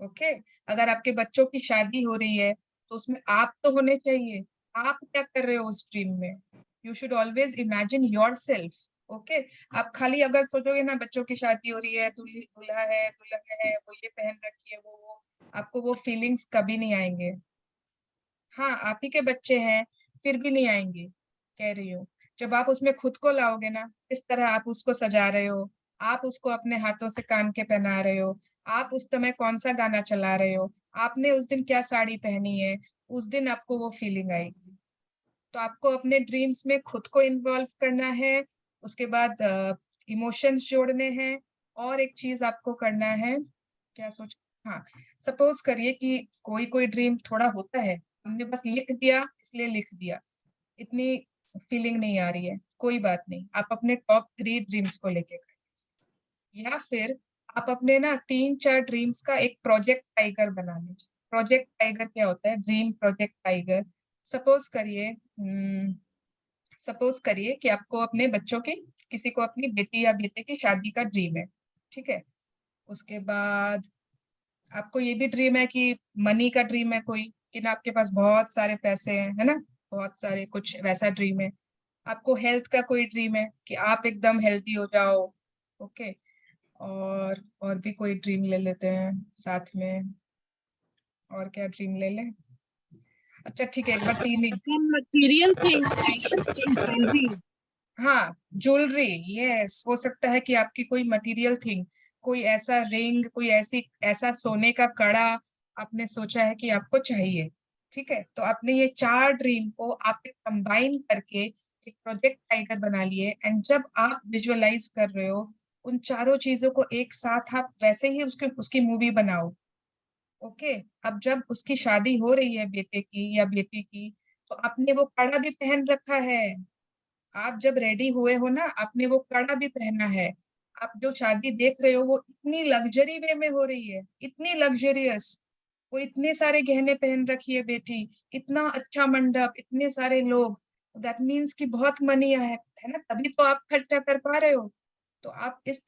ओके, अगर आपके बच्चों की शादी हो रही है, तो उसमें आप तो होने चाहिए। आप क्या कर रहे हो उस ड्रीम में, you should always imagine your self. Okay, आप खाली अगर सोचोगे ना बच्चों की शादी हो रही है, दूल्हा है, दुल्हन है, वो ये पहन रखी है, वो आपको वो फीलिंग्स कभी नहीं आएंगे। हाँ, आप ही के बच्चे हैं, फिर भी नहीं आएंगे, कह रही हूँ। जब आप उसमें खुद को लाओगे ना, इस तरह आप उसको सजा रहे हो, आप उसको अपने हाथों से कान के पहना रहे हो, आप उस समय कौन सा गाना चला रहे हो, आपने उस दिन क्या साड़ी पहनी है, उस दिन आपको वो फीलिंग आएगी। तो आपको अपने ड्रीम्स में खुद को इन्वॉल्व करना है, उसके बाद इमोशंस जोड़ने हैं, और एक चीज आपको करना है, क्या सोच, हाँ, सपोज करिए कि कोई ड्रीम थोड़ा होता है, हमने बस लिख दिया इसलिए लिख दिया, इतनी फीलिंग नहीं आ रही है, कोई बात नहीं, आप अपने टॉप 3 ड्रीम्स को लेके करिए। या फिर आप अपने ना 3-4 ड्रीम्स का एक प्रोजेक्ट टाइगर बना लीजिए। प्रोजेक्ट टाइगर क्या होता है? Dream project tiger. सपोज करिए कि आपको अपने बच्चों की, किसी को अपनी बेटी या बेटे की शादी का ड्रीम है, ठीक है, उसके बाद आपको ये भी ड्रीम है कि मनी का ड्रीम है कोई, कि ना आपके पास बहुत सारे पैसे हैं, है ना, बहुत सारे, कुछ वैसा ड्रीम है। आपको हेल्थ का कोई ड्रीम है कि आप एकदम हेल्दी हो जाओ, ओके, और भी कोई ड्रीम ले लेते हैं साथ में, और क्या ड्रीम ले लें? अच्छा ठीक है, एक बार 3 ही, मटेरियल थिंग, हाँ, ज्वेलरी, यस, हो सकता है कि आपकी कोई मटेरियल थिंग, कोई ऐसा रिंग, कोई ऐसा सोने का कड़ा आपने सोचा है कि आपको चाहिए, ठीक है, तो आपने ये 4 ड्रीम को आपने कंबाइन करके एक प्रोजेक्ट टाइगर बना लिए, एंड जब आप विजुअलाइज कर रहे हो उन चारों चीजों को एक साथ, आप वैसे ही उसकी मूवी बनाओ। ओके, अब जब उसकी शादी हो रही है बेटे की या बेटी की, तो आपने वो कड़ा भी पहन रखा है, आप जब रेडी हुए हो ना, आपने वो कड़ा भी पहना है, आप जो शादी देख रहे हो वो इतनी लग्जरी वे में हो रही है, इतनी लग्जरियस, वो इतने सारे गहने पहन रखी है बेटी, इतना अच्छा मंडप, इतने सारे लोग, दैट मीन्स कि बहुत मनी है ना, तभी तो आप खर्चा कर पा रहे हो। तो आप इस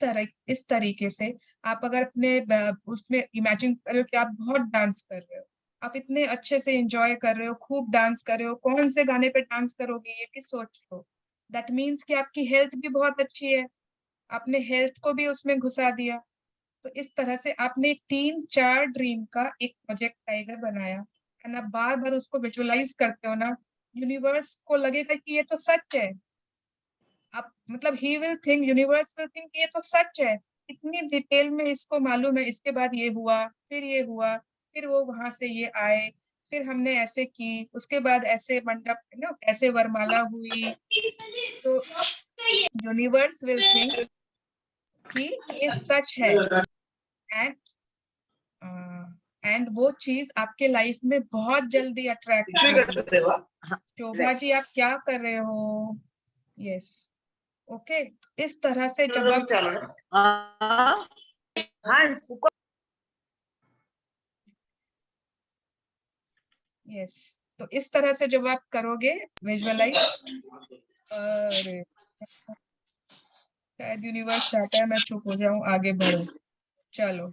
तरीके से, आप अगर अपने उसमें इमेजिन करो कि आप बहुत डांस कर रहे हो, आप इतने अच्छे से एंजॉय कर रहे हो, खूब डांस कर रहे हो, कौन से गाने पे डांस करोगे ये भी सोच लो। दैट मीन्स कि आपकी हेल्थ भी बहुत अच्छी है, आपने हेल्थ को भी उसमें घुसा दिया। तो इस तरह से आपने 3-4 ड्रीम का एक प्रोजेक्ट टाइगर बनाया, एंड आप बार बार उसको विजुअलाइज करते हो ना, यूनिवर्स को लगेगा कि ये तो सच है। आप मतलब यूनिवर्स विल थिंक ये तो सच है, इतनी डिटेल में इसको मालूम है, इसके बाद ये हुआ, फिर वो वहां से ये आए, फिर हमने ऐसे की, उसके बाद ऐसे मंडप ऐसे वरमाला हुई, तो यूनिवर्स विल थिंक कि ये सच है, एंड वो चीज आपके लाइफ में बहुत जल्दी अट्रैक्ट होगी। शोभा जी आप क्या कर रहे हो? Yes, okay. इस तरह से जब आप यस, तो इस तरह से जब आप करोगे विजुअलाइज, अरे शायद यूनिवर्स चाहता है मैं चुप हो जाऊं, आगे बढ़ूं। चलो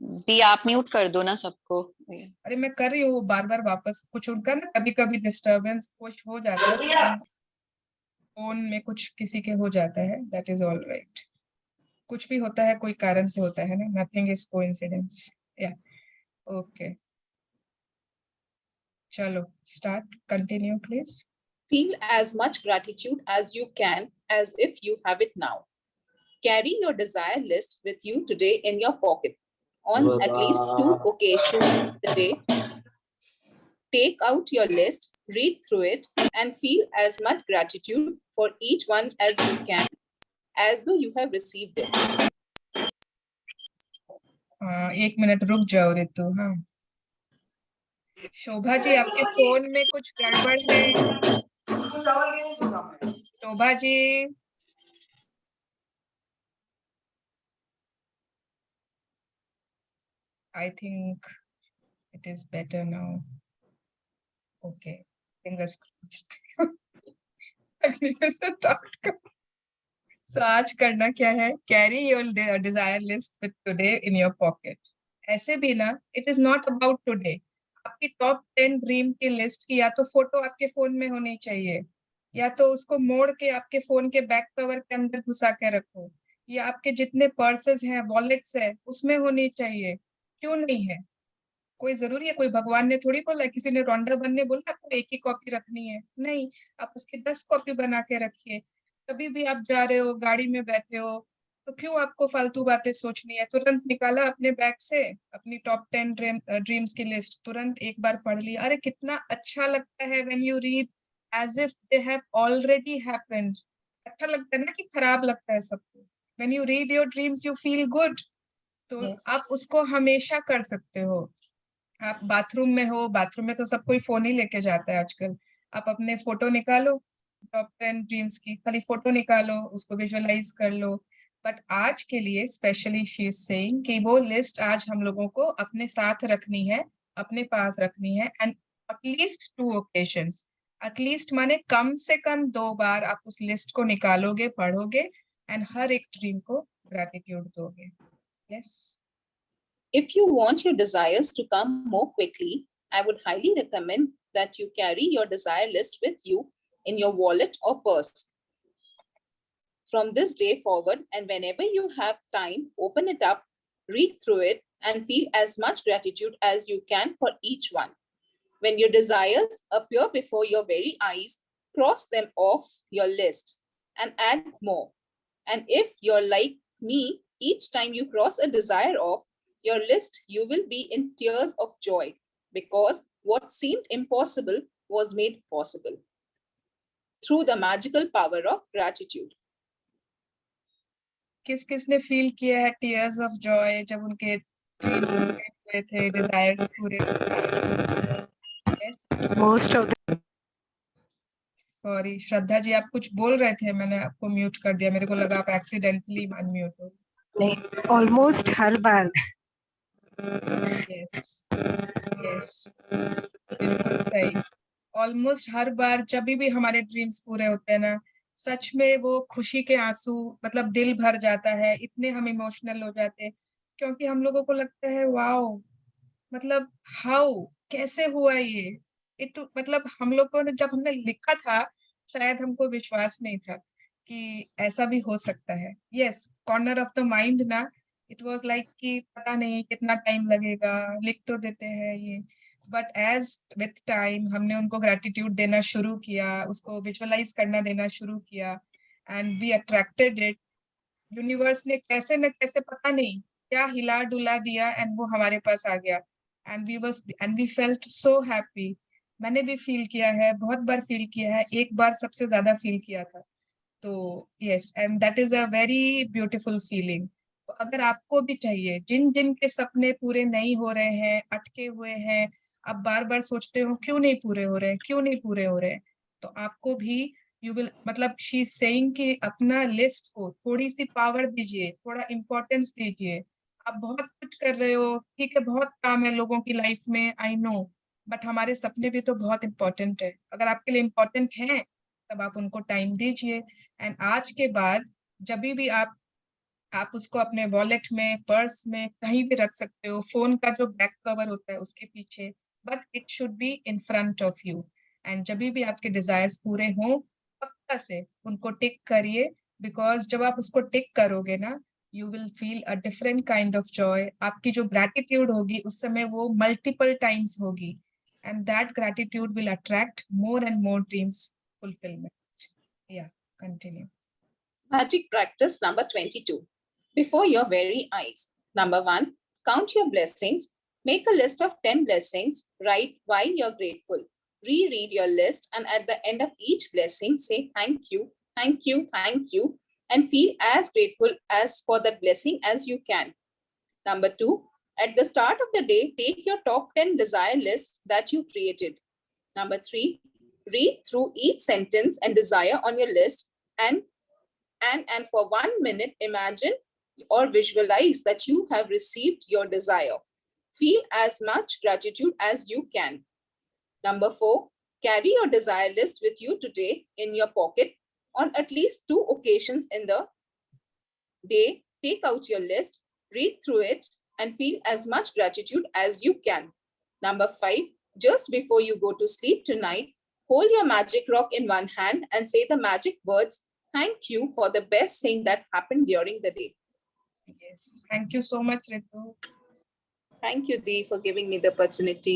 दी आप म्यूट कर दो ना सबको। अरे मैं कर रही हूँ, बार बार वापस कुछ उनका ना कभी कभी डिस्टरबेंस कुछ हो जाता है, फोन में कुछ किसी के हो जाता है, दैट इज ऑल राइट। कुछ भी होता है कोई कारण से होता है ना, नथिंग इज कोइंसिडेंस। या ओके, चलो start, continue please. Feel as much gratitude as you can, as if you have it now. Carry your desire list with you today in your pocket. On at least 2 occasions a day, take out your list, read through it, and feel as much gratitude for each one as you can, as though you have received it. एक minute रुक जाओ रितु। हाँ शोभा जी आपके phone में कुछ गड़बड़ है। Shobha ji I think it is better now. Okay, fingers crossed. So आज करना क्या है, carry your desire list with today in your pocket. ऐसे भी ना, it is not about today, आपकी टॉप 10 ड्रीम की लिस्ट की या तो फोटो आपके फोन में होनी चाहिए, या तो उसको मोड़ के आपके फोन के बैक कवर के अंदर घुसा के रखो, या आपके जितने पर्सेस हैं, वॉलेट्स है, उसमें होनी चाहिए। क्यों नहीं है? कोई जरूरी है? कोई भगवान ने थोड़ी बोला, किसी ने रौंडा बनने बोला आपको एक ही कॉपी रखनी है? नहीं, आप उसकी 10 कॉपी बना के रखिए। कभी भी आप जा रहे हो, गाड़ी में बैठे हो, तो क्यों आपको फालतू बातें सोचनी है? तुरंत निकाला अपने बैग से अपनी टॉप 10 ड्रीम्स की लिस्ट, तुरंत एक बार पढ़ लिया। अरे कितना अच्छा लगता है when you read as if they have already happened. अच्छा लगता है ना कि खराब लगता है सबको? When you read your dreams you feel good. तो आप उसको हमेशा कर सकते हो। आप बाथरूम में हो, बाथरूम में तो सब कोई फोन ही लेके जाता है आजकल। आप अपने फोटो निकालो, टॉप 10 ड्रीम्स की खाली फोटो निकालो, उसको विजुअलाइज कर लो। बट आज के लिए स्पेशली शी इज सेइंग कि वो लिस्ट आज हम लोगों को अपने साथ रखनी है, अपने पास रखनी है, एंड एटलीस्ट 2 ओकेजन्स, एटलीस्ट माने कम से कम 2 बार आप उस लिस्ट को निकालोगे, पढ़ोगे, एंड हर एक ड्रीम को ग्रैटिट्यूड दोगे। Yes. If you want your desires to come more quickly, I would highly recommend that you carry your desire list with you in your wallet or purse. From this day forward, and whenever you have time, open it up, read through it, and feel as much gratitude as you can for each one. When your desires appear before your very eyes, cross them off your list and add more. And if you're like me, each time you cross a desire off your list, you will be in tears of joy because what seemed impossible was made possible through the magical power of gratitude. किस किसने feel किया है tears of Joy जब उनके dreams पूरे हुए थे, desires पूरे हुए? Yes, most of sorry Shraddha ji आप कुछ बोल रहे थे, मैंने आपको म्यूट कर दिया, मेरे को लगा आप एक्सीडेंटली अनम्यूट हो। नहीं, ऑलमोस्ट हर बार। यस यस, बिल्कुल सही। ऑलमोस्ट हर बार जब भी हमारे ड्रीम्स पूरे होते हैं ना, सच में वो खुशी के आंसू, मतलब दिल भर जाता है, इतने हम इमोशनल हो जाते हैं, क्योंकि हम लोगों को लगता है वाओ, मतलब हाउ, कैसे हुआ ये? इट मतलब हम लोगों ने जब हमने लिखा था, शायद हमको विश्वास नहीं था कि ऐसा भी हो सकता है। Yes, corner of the mind ना, इट वाज लाइक कि पता नहीं कितना टाइम लगेगा, लिख तो देते हैं ये, बट एज विथ टाइम हमने उनको ग्रेटिट्यूड देना शुरू किया, उसको विजुअलाइज करना देना शुरू किया, and we attracted it, universe ने कैसे न कैसे पता नहीं क्या हिला डुला दिया एंड वो हमारे पास आ गया and we felt so happy. मैंने भी फील किया है, बहुत बार फील किया है, एक बार सबसे ज्यादा फील किया था। तो yes, and that is a very beautiful feeling. तो अगर आपको भी चाहिए, जिन जिन के सपने पूरे नहीं हो रहे हैं, अटके हुए हैं, आप बार बार सोचते हो क्यों नहीं पूरे हो रहे, क्यों नहीं पूरे हो रहे, तो आपको भी यू विल, मतलब शी इज सेइंग कि अपना लिस्ट को थोड़ी सी पावर दीजिए, थोड़ा इम्पोर्टेंस दीजिए। आप बहुत कुछ कर रहे हो, ठीक है, बहुत काम है लोगों की लाइफ में, आई नो, बट हमारे सपने भी तो बहुत इंपॉर्टेंट है। अगर आपके लिए इम्पोर्टेंट है तब आप उनको टाइम दीजिए। एंड आज के बाद जब भी आप उसको अपने वॉलेट में, पर्स में, कहीं भी रख सकते हो, फोन का जो बैक कवर होता है उसके पीछे, but it should be in front of you. And जब भी आपके डिजायर्स पूरे हों, पक्का से उनको टिक करिए, बिकॉज जब आप उसको टिक करोगे ना, you will feel a different kind of Joy. आपकी जो ग्रैटिट्यूड होगी उस समय वो मल्टीपल टाइम्स होगी, and that gratitude will attract more and more dreams fulfillment. Yeah, continue. Magic practice number 22. Before your very eyes. Number 1, count your blessings. Make a list of 10 blessings. Write why you're grateful. Reread your list, and at the end of each blessing, say thank you, thank you, thank you, and feel as grateful as for that blessing as you can. Number 2, at the start of the day, take your top 10 desire list that you created. Number 3, read through each sentence and desire on your list and for 1 minute imagine or visualize that you have received your desire. Feel as much gratitude as you can. Number 4, carry your desire list with you today in your pocket on at least 2 occasions in the day. Take out your list, read through it, and feel as much gratitude as you can. Number 5, just before you go to sleep tonight, hold your magic rock in one hand and say the magic words, thank you for the best thing that happened during the day. Yes, thank you so much, Ritu. Thank you, Dee, for giving me the opportunity.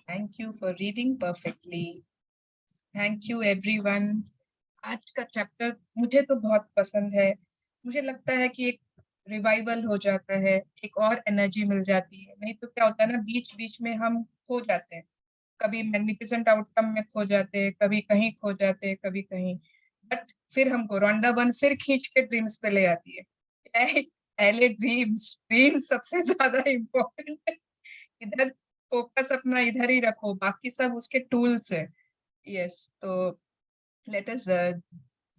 Thank you for reading perfectly. Thank you everyone. आज का chapter मुझे तो बहुत पसंद है। मुझे लगता है कि एक रिवाइवल हो जाता है, एक और एनर्जी मिल जाती है। नहीं तो क्या होता है ना, बीच बीच में हम खो जाते हैं, कभी मैग्निफिसेंट आउटकम में खो जाते हैं, कभी कहीं खो जाते हैं, कभी कहीं, बट फिर हमको रोंडा वन फिर खींच के ड्रीम्स पे ले आती है। पहले ड्रीम्स सबसे ज्यादा इम्पोर्टेंट है। इधर फोकस अपना इधर ही रखो, बाकी सब उसके टूल्स है। यस, तो let us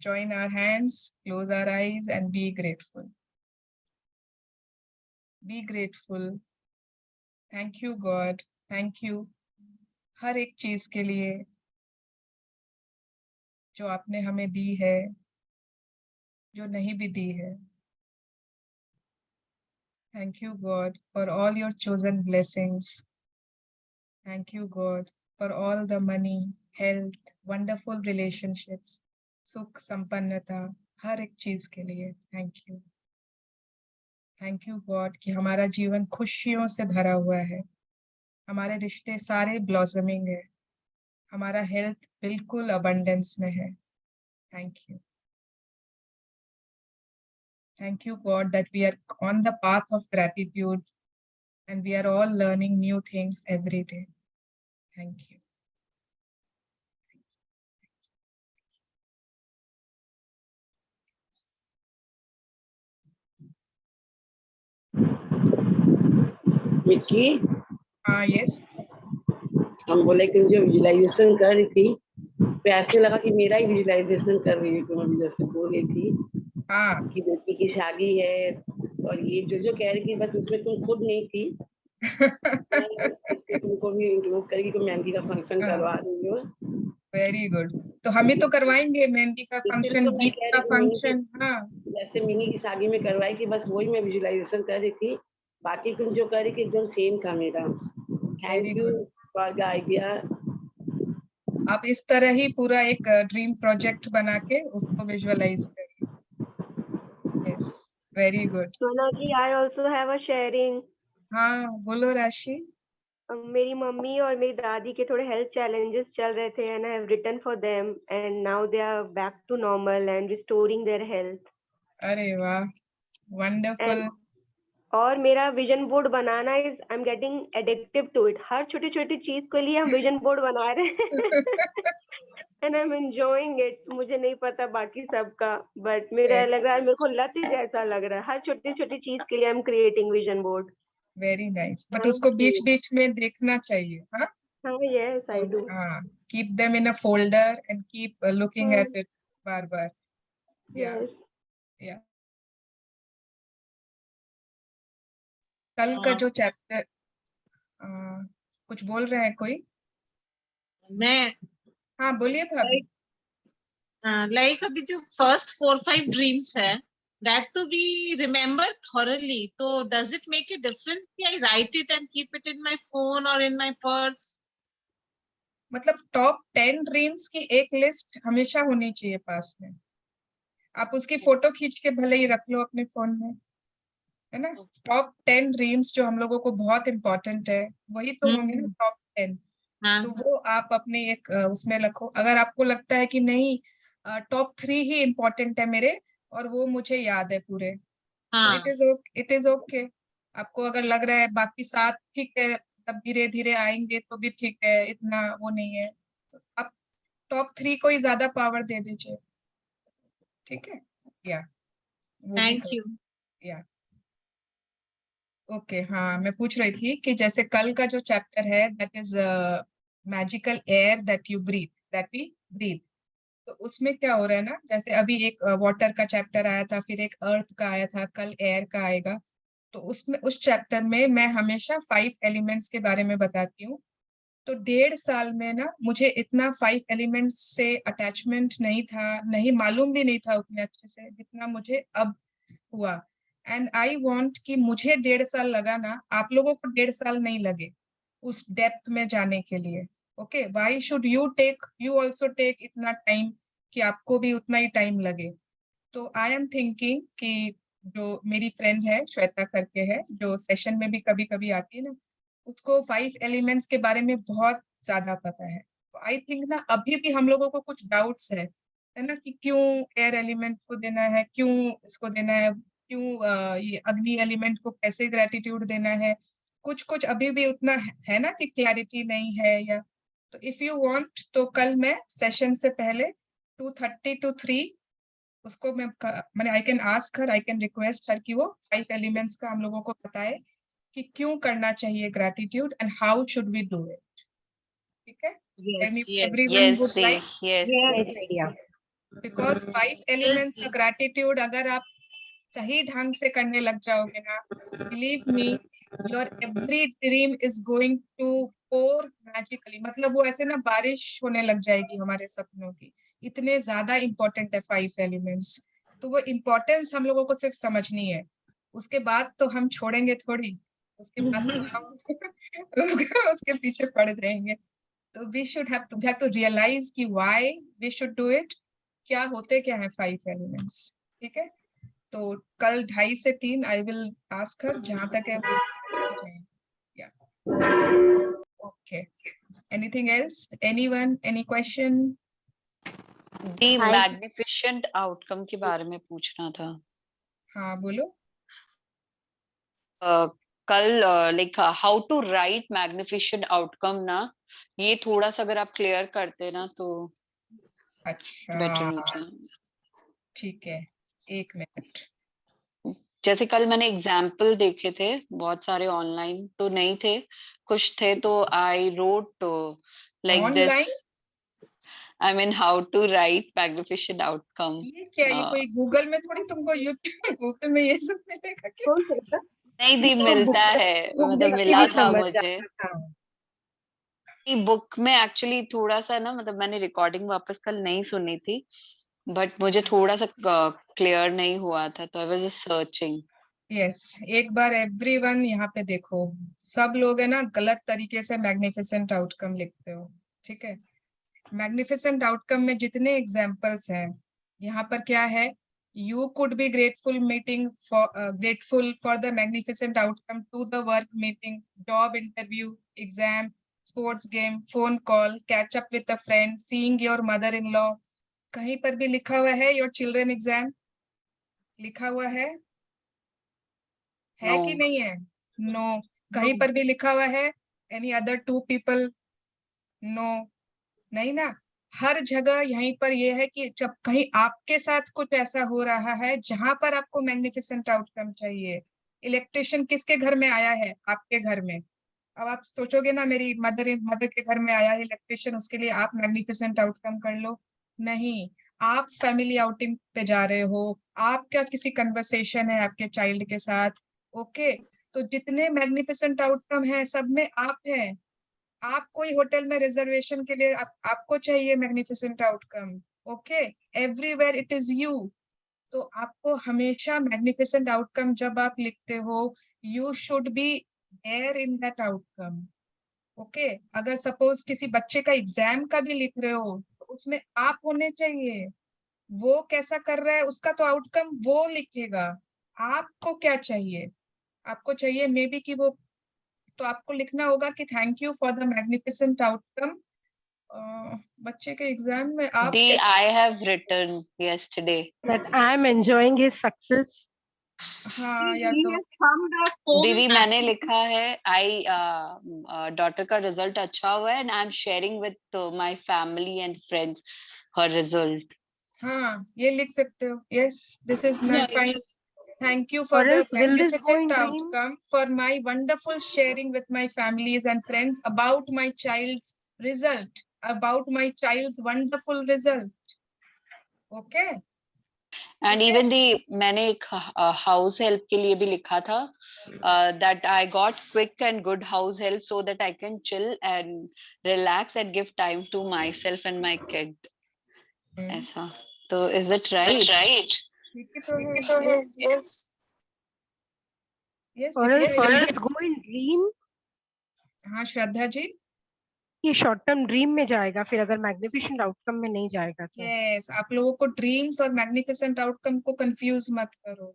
join our hands, close our eyes and be grateful. Be grateful. Thank you God. Thank you हर एक चीज के लिए जो आपने हमें दी है, जो नहीं भी दी है। Thank you God for all your chosen blessings. Thank you God for all the money, health, wonderful relationships, सुख संपन्नता, हर एक चीज के लिए thank you. Thank you God कि हमारा जीवन खुशियों से भरा हुआ है, हमारे रिश्ते सारे ब्लॉसमिंग है, हमारा हेल्थ बिल्कुल अबंडेंस में है। Thank you. Thank you God that we are on the path of gratitude and we are all learning new things every day. Thank you. Mickey, हाँ, yes. हम बोले कि जो विजुलाइजेशन कर रही थी, तो ऐसे लगा कि मेरा ही विजुलाइजेशन कर रही है। तुम अभी जैसे बोल रही थी कि बेटी की शादी है, और ये जो कह रही थी, बस उसमें तुम खुद नहीं थी। तुमको भी इंक्लूड करेगी, तो मेहंदी का फंक्शन करवा रही हो। Very good. तो हम ही तो करवाएंगे मेहंदी का फंक्शन, गीत का फंक्शन। हाँ, जैसे मिनी की शादी में करवाई थी, बस वही मैं विजुलाइजेशन कर रही थी। बाकी तुम जो कर रही थी एकदम सेम था मेरा। Thank you for the idea. आप इस तरह ही पूरा एक ड्रीम प्रोजेक्ट बना के उसको विजुअलाइज करिए। Yes, very good. Sonali, I also have a sharing. हाँ, बोलो राशि। मेरी मम्मी और मेरी दादी के थोड़े हेल्थ चैलेंजेस चल रहे थे, and I have written for them, and now they are back to normal and restoring their health. अरे वाह, वंडरफुल। और मेरा विजन बोर्ड बनाना is I am getting addictive to it. हर छोटी छोटी चीज के लिए हम विजन बोर्ड बना रहे हैं and I am enjoying it. मुझे नहीं पता बाकी सबका, बट मेरा लग रहा है, मेरे को लत ही जैसा लग रहा है। हर छोटी छोटी चीज के लिए I am creating vision board. Very nice, but Thank उसको बीच you. बीच में देखना चाहिए। हाँ, हाँ, yes, I do. हाँ, keep them in a folder and keep looking at it bar bar. Yes. Yeah. कल का जो चैप्टर, कुछ बोल रहे हैं कोई? मैं हाँ बोलिए भाभी। लाइक अभी जो फर्स्ट 4-5 ड्रीम्स है, that तो we remember thoroughly, तो does it make a difference कि I write it and keep it in my phone or in my purse? मतलब टॉप 10 ड्रीम्स की एक लिस्ट हमेशा होनी चाहिए पास में। आप उसकी फोटो खींच के भले ही रख लो अपने फोन में, है ना। टॉप 10 ड्रीम्स जो हम लोगों को बहुत इम्पोर्टेंट है, वही तो होंगे ना टॉप 10। तो वो आप अपने एक उसमें रखो। अगर आपको लगता है कि नहीं, टॉप 3 ही इम्पोर्टेंट है मेरे और वो मुझे याद है पूरे, तो इट इज ओके। आपको अगर लग रहा है बाकी 7 ठीक है, तब धीरे धीरे आएंगे तो भी ठीक है, इतना वो नहीं है, तो आप टॉप 3 को ही ज्यादा पावर दे दीजिए, ठीक है। या थैंक यू। या ओके, हाँ मैं पूछ रही थी कि जैसे कल का जो चैप्टर है that is magical air that you breathe, that we breathe, तो उसमें क्या हो रहा है ना, जैसे अभी एक वाटर का चैप्टर आया था, फिर एक अर्थ का आया था, कल एयर का आएगा। तो उसमें उस चैप्टर में मैं हमेशा 5 एलिमेंट्स के बारे में बताती हूँ। तो 1.5 साल में ना मुझे इतना 5 एलिमेंट्स से अटैचमेंट नहीं था, नहीं मालूम भी नहीं था उतने अच्छे से जितना मुझे अब हुआ। एंड आई वांट कि मुझे 1.5 साल लगा ना, आप लोगों को 1.5 साल नहीं लगे उस डेप्थ में जाने के लिए। Okay, why should you also take इतना टाइम कि आपको भी उतना ही टाइम लगे। तो आई एम थिंकिंग कि जो मेरी फ्रेंड है श्वेता करके है, जो सेशन में भी कभी कभी आती है ना, उसको 5 एलिमेंट्स के बारे में बहुत ज्यादा पता है। तो आई थिंक ना अभी भी हम लोगों को कुछ डाउट्स है ना, कि क्यों एयर एलिमेंट को देना है, क्यों इसको देना है, क्यों ये अग्नि एलिमेंट को कैसे ग्रेटिट्यूड देना है, कुछ कुछ अभी भी उतना है ना कि क्लैरिटी नहीं है। या तो इफ यू वांट तो कल मैं सेशन से पहले 2:30 to 3 उसको मैंने I can ask her, I can request हर कि वो 5 एलिमेंट्स का हम लोगों को बताए कि क्यों करना चाहिए gratitude and how should we do it. ठीक है, everyone would like, because 5 elements का ग्रेटिट्यूड अगर आप सही ढंग से करने लग जाओगे ना, believe me, your every dream is going to pour magically. मतलब वो ऐसे ना बारिश होने लग जाएगी हमारे सपनों की, इतने ज्यादा इंपॉर्टेंट है 5 एलिमेंट्स। तो वो इम्पोर्टेंस हम लोगों को सिर्फ समझनी है, उसके बाद तो हम छोड़ेंगे थोड़ी, उसके बाद तो हम उसके पीछे पड़ रहेंगे। तो वी हैव टू रियलाइज कि why we should do it, क्या होते क्या है 5 एलिमेंट्स। ठीक है, तो कल 2:30 से 3 आई विल आस्क हर, जहां तक है वो या okay. Anything else, anyone, any question? The magnificent outcome के बारे में पूछना था। हाँ बोलो। कल like how to write magnificent outcome ना, ये थोड़ा सा अगर आप क्लियर करते ना तो बेटर होता। ठीक है, 1 मिनट। जैसे कल मैंने एग्जाम्पल देखे थे बहुत सारे, ऑनलाइन तो नहीं थे, कुछ थे, तो I wrote like this, I mean how to write magnificent outcome. ये क्या, ये कोई गूगल में थोड़ी तुमको यूट्यूब गूगल में ये सब मिलेगा क्या? नहीं दी, मिलता है, मतलब मिला था मुझे बुक में एक्चुअली। थोड़ा सा ना, मतलब मैंने रिकॉर्डिंग वापस कल नहीं सुनी थी, बट मुझे थोड़ा सा क्लियर नहीं हुआ था, तो I was just searching. Yes, एक बार एवरीवन यहाँ पे देखो, सब लोग है ना गलत तरीके से मैग्निफिसेंट आउटकम लिखते हो। ठीक है, मैग्निफिसेंट आउटकम में जितने एग्जाम्पल्स हैं, यहाँ पर क्या है, you could be grateful for the magnificent outcome to the work meeting, job interview, exam, sports game, phone call, catch up with a friend, seeing your mother-in-law। कहीं पर भी लिखा हुआ है your children exam? लिखा हुआ है No. कि नहीं है? नो कहीं पर भी लिखा हुआ है? Any other 2 people? नो नहीं ना। हर जगह यहीं पर ये है कि जब कहीं आपके साथ कुछ ऐसा हो रहा है जहां पर आपको मैग्निफिसेंट आउटकम चाहिए, इलेक्ट्रिशियन किसके घर में आया है? आपके घर में। अब आप सोचोगे ना मेरी मदर के घर में आया है इलेक्ट्रिशियन, उसके लिए आप मैग्निफिसेंट आउटकम कर लो। नहीं, आप फैमिली आउटिंग पे जा रहे हो, आपका किसी कन्वर्सेशन है आपके चाइल्ड के साथ। ओके, तो जितने मैग्निफिसेंट आउटकम है सब में आप हैं। आप कोई होटल में रिजर्वेशन के लिए आपको चाहिए magnificent outcome. Okay, everywhere it is you. तो आपको हमेशा मैग्निफिसेंट आउटकम जब आप लिखते हो, you should be there in that outcome. Okay, अगर सपोज किसी बच्चे का एग्जाम का भी लिख रहे हो तो उसमें आप होने चाहिए। वो कैसा कर रहा है उसका तो आउटकम वो लिखेगा। आपको क्या चाहिए? आपको चाहिए मे बी कि वो, तो आपको लिखना होगा कि thank you for the magnificent outcome. बच्चे के एग्जाम में आप I have written yesterday. That I am enjoying his success. हाँ, या तो दीदी मैंने लिखा है आई डॉटर का रिजल्ट अच्छा हुआ है and I am sharing with my family and friends her result. हाँ, ये लिख सकते हो। Yes, this is fine. Thank you for Or the else will this go in magnificent dream? outcome, for my wonderful sharing with my families and friends about my child's result, about my child's wonderful result. Okay. And even the मैंने एक house help के लिए भी लिखा था that I got quick and good house help so that I can chill and relax and give time to myself and my kid. ऐसा तो is it right? Yes, yes. Yes, Or else go in dream. हाँ श्रद्धा जी। ये short term dream में जाएगा फिर अगर magnificent outcome में नहीं जाएगा तो। यस, आप लोगों को ड्रीम्स और मैग्निफिसेंट आउटकम को कंफ्यूज मत करो।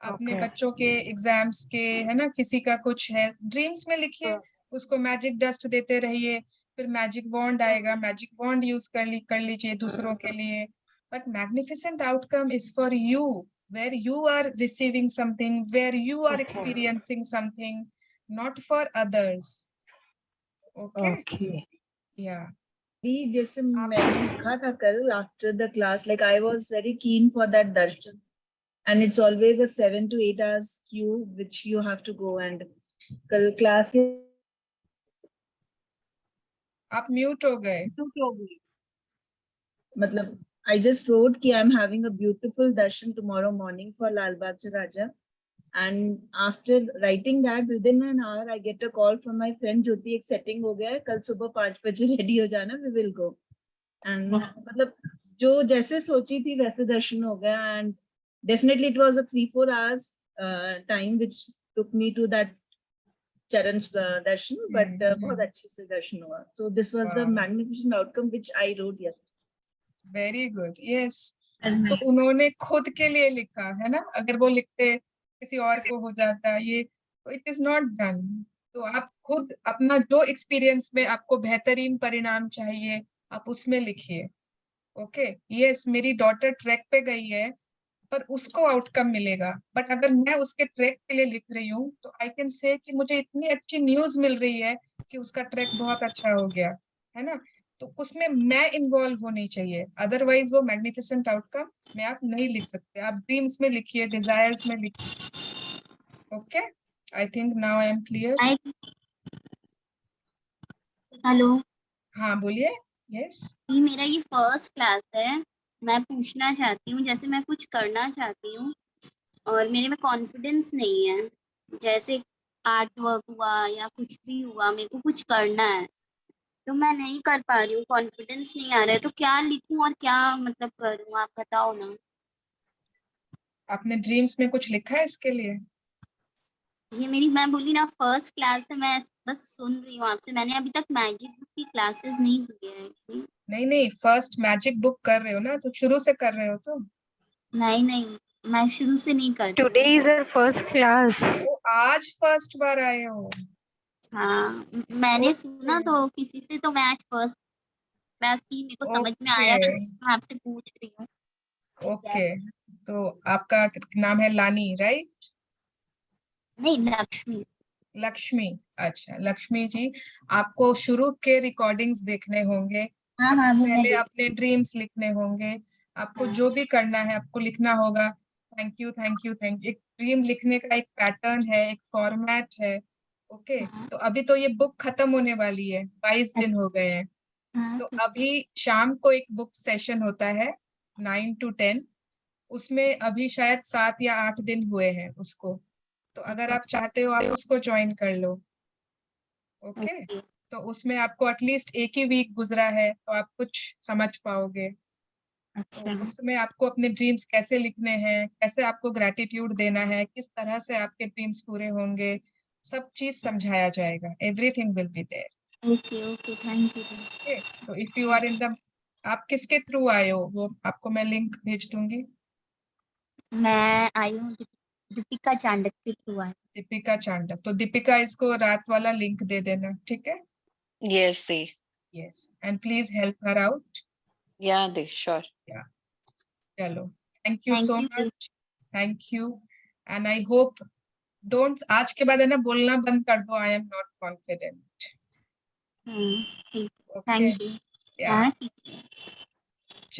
अपने बच्चों के एग्जाम्स के, है ना, किसी का कुछ है, ड्रीम्स में लिखिए, उसको मैजिक डस्ट देते रहिए, फिर मैजिक वॉन्ड आएगा, मैजिक वॉन्ड यूज कर लीजिए दूसरों के लिए। But magnificent outcome is for you, where you are receiving something, where you are experiencing something, not for others. Okay. Yeah. जैसे मैंने लिखा था कल after the class, like I was very keen for that Darshan and it's always a 7 to 8 hours queue which you have to go, and कल class के आप mute हो गए। मतलब I just wrote कि I'm having a beautiful darshan tomorrow morning for Lal Bagh Raja, and after writing that within an hour I get a call from my friend Jyoti, एक setting हो गया है, कल सुबह 5 बजे ready हो जाना, we will go. And मतलब जो जैसे सोची थी वैसे दर्शन हो गया, and definitely it was a 3-4 hours time which took me to that Charan darshan, but बहुत अच्छे से दर्शन हुआ. So this was the magnificent outcome which I wrote yesterday. Very good. Yes, तो उन्होंने खुद के लिए लिखा है ना, अगर वो लिखते किसी और को हो जाता ये, तो इट इज नॉट डन। तो आप खुद अपना जो एक्सपीरियंस में आपको बेहतरीन परिणाम चाहिए आप उसमें लिखिए। ओके, यस, मेरी डॉटर ट्रैक पे गई है पर उसको आउटकम मिलेगा, बट अगर मैं उसके ट्रैक के लिए लिख रही हूँ तो आई कैन से कि मुझे इतनी अच्छी न्यूज मिल रही है कि उसका ट्रैक बहुत अच्छा हो गया, है ना। तो उसमें मैं इन्वॉल्व होनी चाहिए, अदरवाइज वो मैग्निफिसेंट आउटकम में आप नहीं लिख सकते। आप ड्रीम्स में लिखिए, डिजायर्स में लिखिए। Okay, I think now I am clear. Hello, हाँ बोलिए। यस, मेरा ये फर्स्ट क्लास है। मैं पूछना चाहती हूँ, जैसे मैं कुछ करना चाहती हूँ और मेरे में कॉन्फिडेंस नहीं है, जैसे आर्ट वर्क हुआ या कुछ भी हुआ, मेरे को कुछ करना है तो मैं नहीं कर पा रही हूँ, कॉन्फिडेंस नहीं आ रहा है, तो क्या लिखूं और क्या मतलब करूँ, आप बताओ ना। आपने ड्रीम्स में कुछ लिखा है इसके लिए? ये मेरी, मैं बोली ना फर्स्ट क्लास है, मैं बस सुन रही हूँ आपसे, मैंने अभी तक मैजिक बुक की क्लासेस नहीं की है। नहीं, फर्स्ट मैजिक बुक कर रहे हो ना, तो शुरू से कर रहे हो तो? नहीं, मैं शुरू से नहीं कर रही। Today is our first class. तो आज फर्स्ट बार आए हो? हाँ, मैंने सुना तो किसी से, तो मैं आज फर्स्ट क्लास की, मेरे को समझ में आया तो मैं आपसे पूछ रही हूँ। ओके, तो आपका नाम है लानी, राइट? नहीं, लक्ष्मी। लक्ष्मी, अच्छा लक्ष्मी जी, आपको शुरू के रिकॉर्डिंग्स देखने होंगे। हाँ हाँ, वो पहले अपने ड्रीम्स लिखने होंगे, आपको जो भी करना है आपको लिखना होगा। Thank you thank you thank you. एक ड्रीम लिखने का एक पैटर्न है, एक फॉर्मेट है। ओके, तो अभी तो ये बुक खत्म होने वाली है, 22 दिन हो गए हैं। तो अभी शाम को एक बुक सेशन होता है 9 to 10, उसमें अभी शायद 7 या 8 दिन हुए हैं उसको। तो अगर आप चाहते हो आप उसको ज्वाइन कर लो। ओके, तो उसमें आपको एटलीस्ट एक ही वीक गुजरा है तो आप कुछ समझ पाओगे। तो उसमें आपको अपने ड्रीम्स कैसे लिखने हैं, कैसे आपको ग्रैटिट्यूड देना है, किस तरह से आपके ड्रीम्स पूरे होंगे, सब चीज समझाया जाएगा। Everything will be there. Okay okay, thank you. Okay, तो if you are in the, आप किसके थ्रू आए हो वो आपको मैं लिंक भेज दूंगी। मैं आई हूँ दीपिका चांडक के थ्रू आई। दीपिका चांडक, तो दीपिका इसको रात वाला लिंक दे देना, ठीक है? Yes, they. Yes, and please help her out. Yeah, they sure. Yeah. चलो, thank you Thank so you. much. Thank you. And I hope don't, आज के बाद है ना बोलना बंद कर दो, I am not confident. ठीक, Okay. Thank you. Yeah. हाँ, ठीक है।